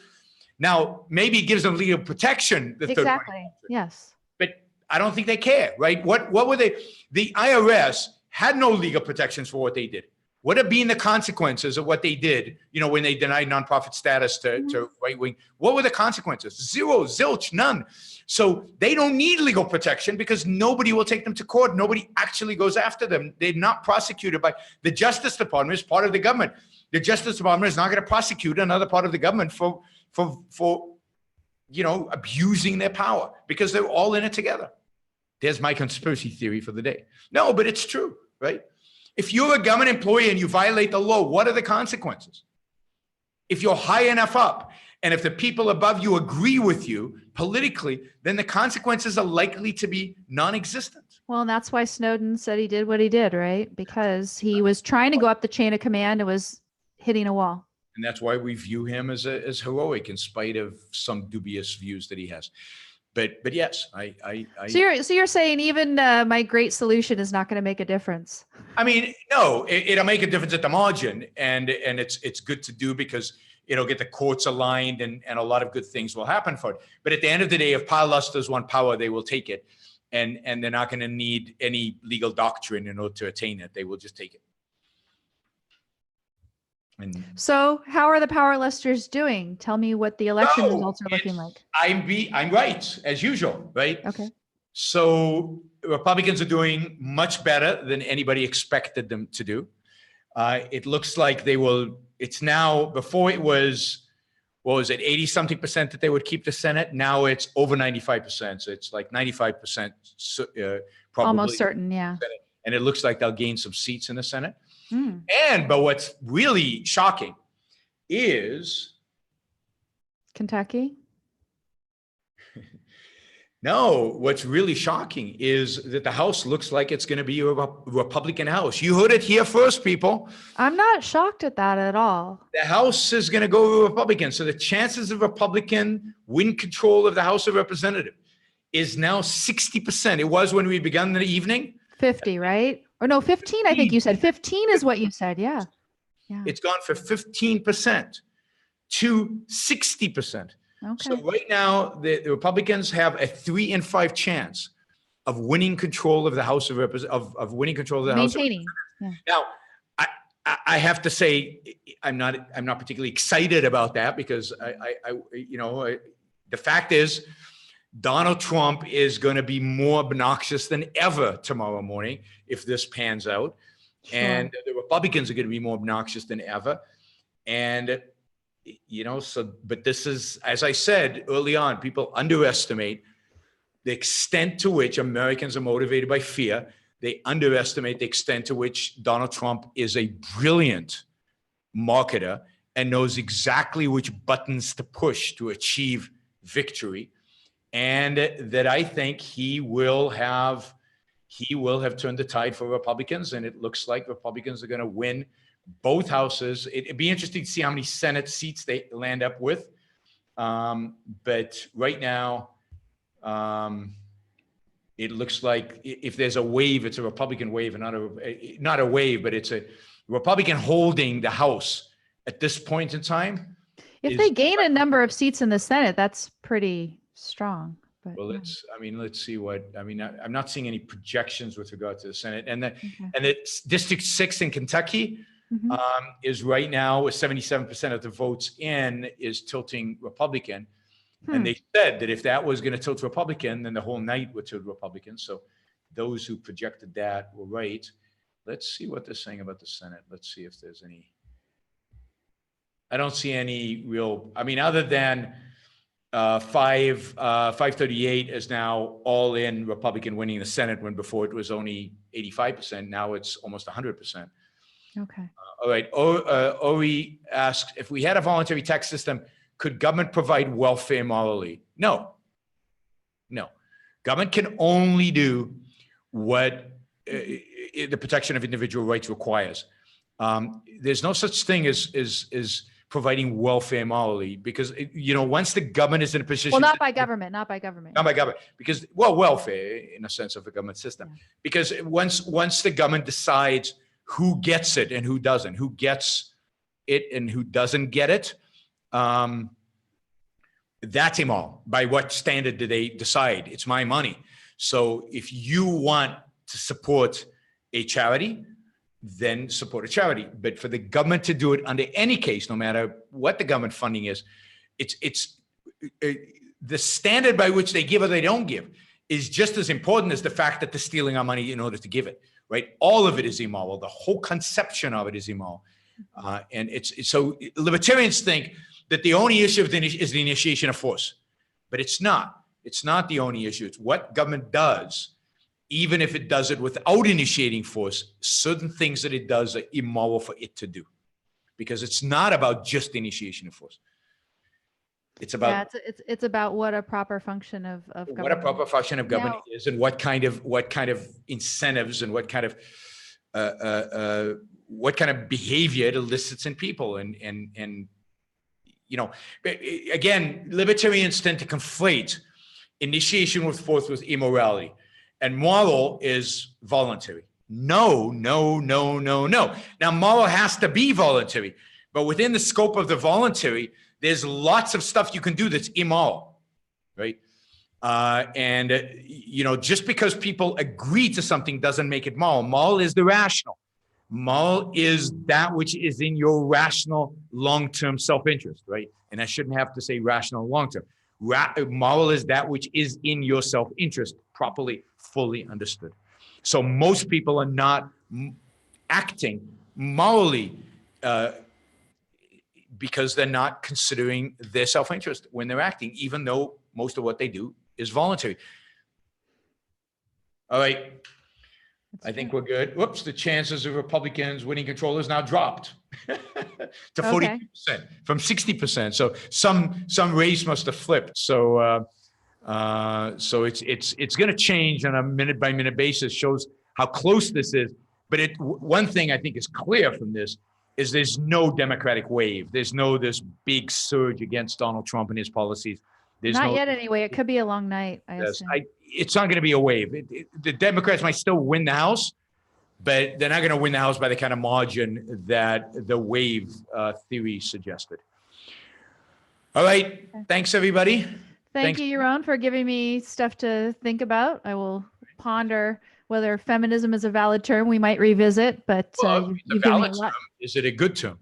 Now, maybe it gives them legal protection. Exactly. Yes. But I don't think they care, right? What were they? The IRS had no legal protections for what they did. What have been the consequences of what they did, when they denied nonprofit status to right wing? What were the consequences? Zero, zilch, none. So they don't need legal protection because nobody will take them to court. Nobody actually goes after them. They're not prosecuted by the Justice Department. Is part of the government. The Justice Department is not going to prosecute another part of the government for abusing their power because they're all in it together. There's my conspiracy theory for the day. No, but it's true, right? If you're a government employee and you violate the law, what are the consequences? If you're high enough up, and if the people above you agree with you politically, then the consequences are likely to be non-existent. Well, and that's why Snowden said he did what he did, right? Because he was trying to go up the chain of command and was hitting a wall. And that's why we view him as heroic in spite of some dubious views that he has. But yes, So you're saying even my great solution is not going to make a difference? I mean, no, it'll make a difference at the margin, and it's good to do because it'll get the courts aligned, and a lot of good things will happen for it. But at the end of the day, if power lusters want power, they will take it, and they're not going to need any legal doctrine in order to attain it. They will just take it. And so how are the power lusters doing? Tell me what the election results are looking like. I'm right, as usual, right? Okay. So Republicans are doing much better than anybody expected them to do. It looks like they will, it's now, before it was, what was it, 80-something% that they would keep the Senate. Now it's over 95%. So it's like 95% probably. Almost certain, yeah. And it looks like they'll gain some seats in the Senate. But what's really shocking is Kentucky. No, what's really shocking is that the House looks like it's going to be a Republican House. You heard it here first, people. I'm not shocked at that at all. The House is going to go Republican. So the chances of Republican win control of the House of Representatives is now 60%. It was when we began the evening. 50, right? Or no, 15, I think you said. 15 is what you said, yeah. It's gone from 15% to 60%. Okay. So right now, the Republicans have a 3 in 5 chance of winning control of the House of Representatives, of winning control of the House of Representatives. Now, I have to say, I'm not particularly excited about that because the fact is, Donald Trump is going to be more obnoxious than ever tomorrow morning if this pans out. Sure. And the Republicans are going to be more obnoxious than ever. And, you know, so, but this is, as I said early on, people underestimate the extent to which Americans are motivated by fear. They underestimate the extent to which Donald Trump is a brilliant marketer and knows exactly which buttons to push to achieve victory. And that I think he will have turned the tide for Republicans. And it looks like Republicans are going to win both houses. It'd be interesting to see how many Senate seats they land up with. But right now, it looks like if there's a wave, it's a Republican wave, and not a wave, but it's a Republican holding the House at this point in time. If they gain a number of seats in the Senate, that's pretty strong. But, well, let's see what, I'm not seeing any projections with regard to the Senate. And it's District 6 in Kentucky is right now with 77% of the votes in is tilting Republican. And they said that if that was going to tilt Republican, then the whole night would tilt Republican. So those who projected that were right. Let's see what they're saying about the Senate. Let's see if there's any. I don't see any real, other than 538 is now all in Republican winning the Senate, when before it was only 85%. Now it's almost 100%. Okay. All right. Ori asks, if we had a voluntary tax system, could government provide welfare morally? No. Government can only do what the protection of individual rights requires. There's no such thing as providing welfare morally, because once the government is in a position. Well, not by government. Because welfare in a sense of the government system, because once the government decides who gets it and who doesn't, who gets it and who doesn't get it. That's immoral. By what standard do they decide? It's my money. So if you want to support a charity, then support a charity. But for the government to do it under any case, no matter what the government funding is, it's the standard by which they give or they don't give is just as important as the fact that they're stealing our money in order to give it, right? All of it is immoral. The whole conception of it is immoral. And it's so libertarians think that the only issue is the initiation of force, but it's not. It's not the only issue. It's what government does, even if it does it without initiating force. Certain things that it does are immoral for it to do, because it's not about just the initiation of force. It's about it's about what a proper function of government. What a proper function of government is, and what kind of incentives and what kind of behavior it elicits in people. And again, libertarians tend to conflate initiation with force with immorality, and moral is voluntary. No. Now, moral has to be voluntary, but within the scope of the voluntary, there's lots of stuff you can do that's immoral, right? Just because people agree to something doesn't make it moral. Moral is the rational. Moral is that which is in your rational long-term self-interest, right? And I shouldn't have to say rational long-term. Moral is that which is in your self-interest, properly, fully understood. So most people are not acting morally because they're not considering their self-interest when they're acting, even though most of what they do is voluntary. All right. I think we're good. Whoops, the chances of Republicans winning control is now dropped to 42% from 60%. So some race must have flipped. So it's going to change on a minute by minute basis. Shows how close this is. But one thing I think is clear from this is there's no Democratic wave. There's no this big surge against Donald Trump and his policies. There's not yet anyway. It could be a long night. It's not going to be a wave. The Democrats might still win the House, but they're not going to win the House by the kind of margin that the wave theory suggested. All right. Thanks, everybody. Thank you, Yaron, for giving me stuff to think about. I will ponder whether feminism is a valid term. We might revisit, but you've given me a lot. Is it a good term?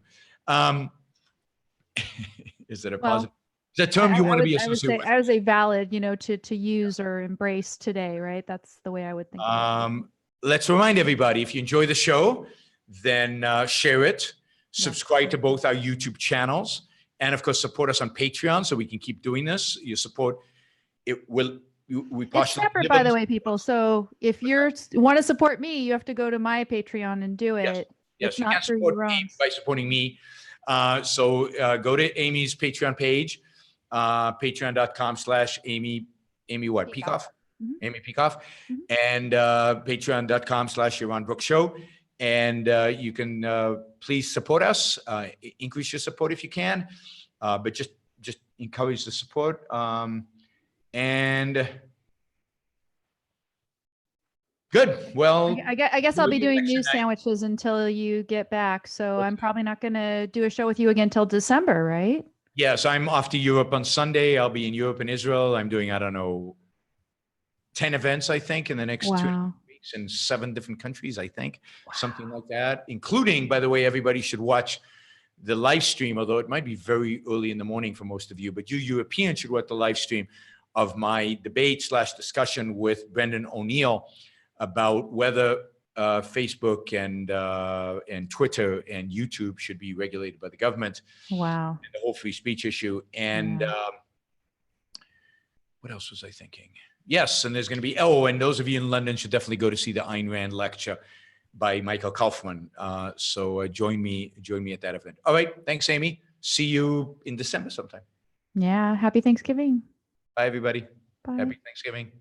Is it a positive? It's a term you want to be I would associated say with. I would say valid, you know, to use or embrace today, right? That's the way I would think about it. Let's remind everybody, if you enjoy the show, then share it, subscribe to both our YouTube channels, and of course, support us on Patreon so we can keep doing this. Your support, we It's partially separate, by the way, people. So if you want to support me, you have to go to my Patreon and do it. Yes, It's you not can through support your me own. by supporting me. So go to Amy's Patreon page, patreon.com/Amy what? Peikoff? Amy Peikoff. And patreon.com/Yaron Brook Show. And you can please support us, increase your support if you can, but just encourage the support. And good. Well, I guess I'll be doing election news night. sandwiches until you get back. So I'm probably not going to do a show with you again till December, right? Yes, I'm off to Europe on Sunday. I'll be in Europe and Israel. I'm doing, I don't know, 10 events, I think, in the next 2 weeks in 7 different countries, I think, something like that, including, by the way, everybody should watch the live stream, although it might be very early in the morning for most of you, but you Europeans should watch the live stream of my debate/discussion with Brendan O'Neill about whether Facebook and Twitter and YouTube should be regulated by the government. Wow. And the whole free speech issue. And what else was I thinking? Yes, and there's going to be, and those of you in London should definitely go to see the Ayn Rand lecture by Michael Kaufman. So join me at that event. All right. Thanks, Amy. See you in December sometime. Yeah. Happy Thanksgiving. Bye, everybody. Bye. Happy Thanksgiving.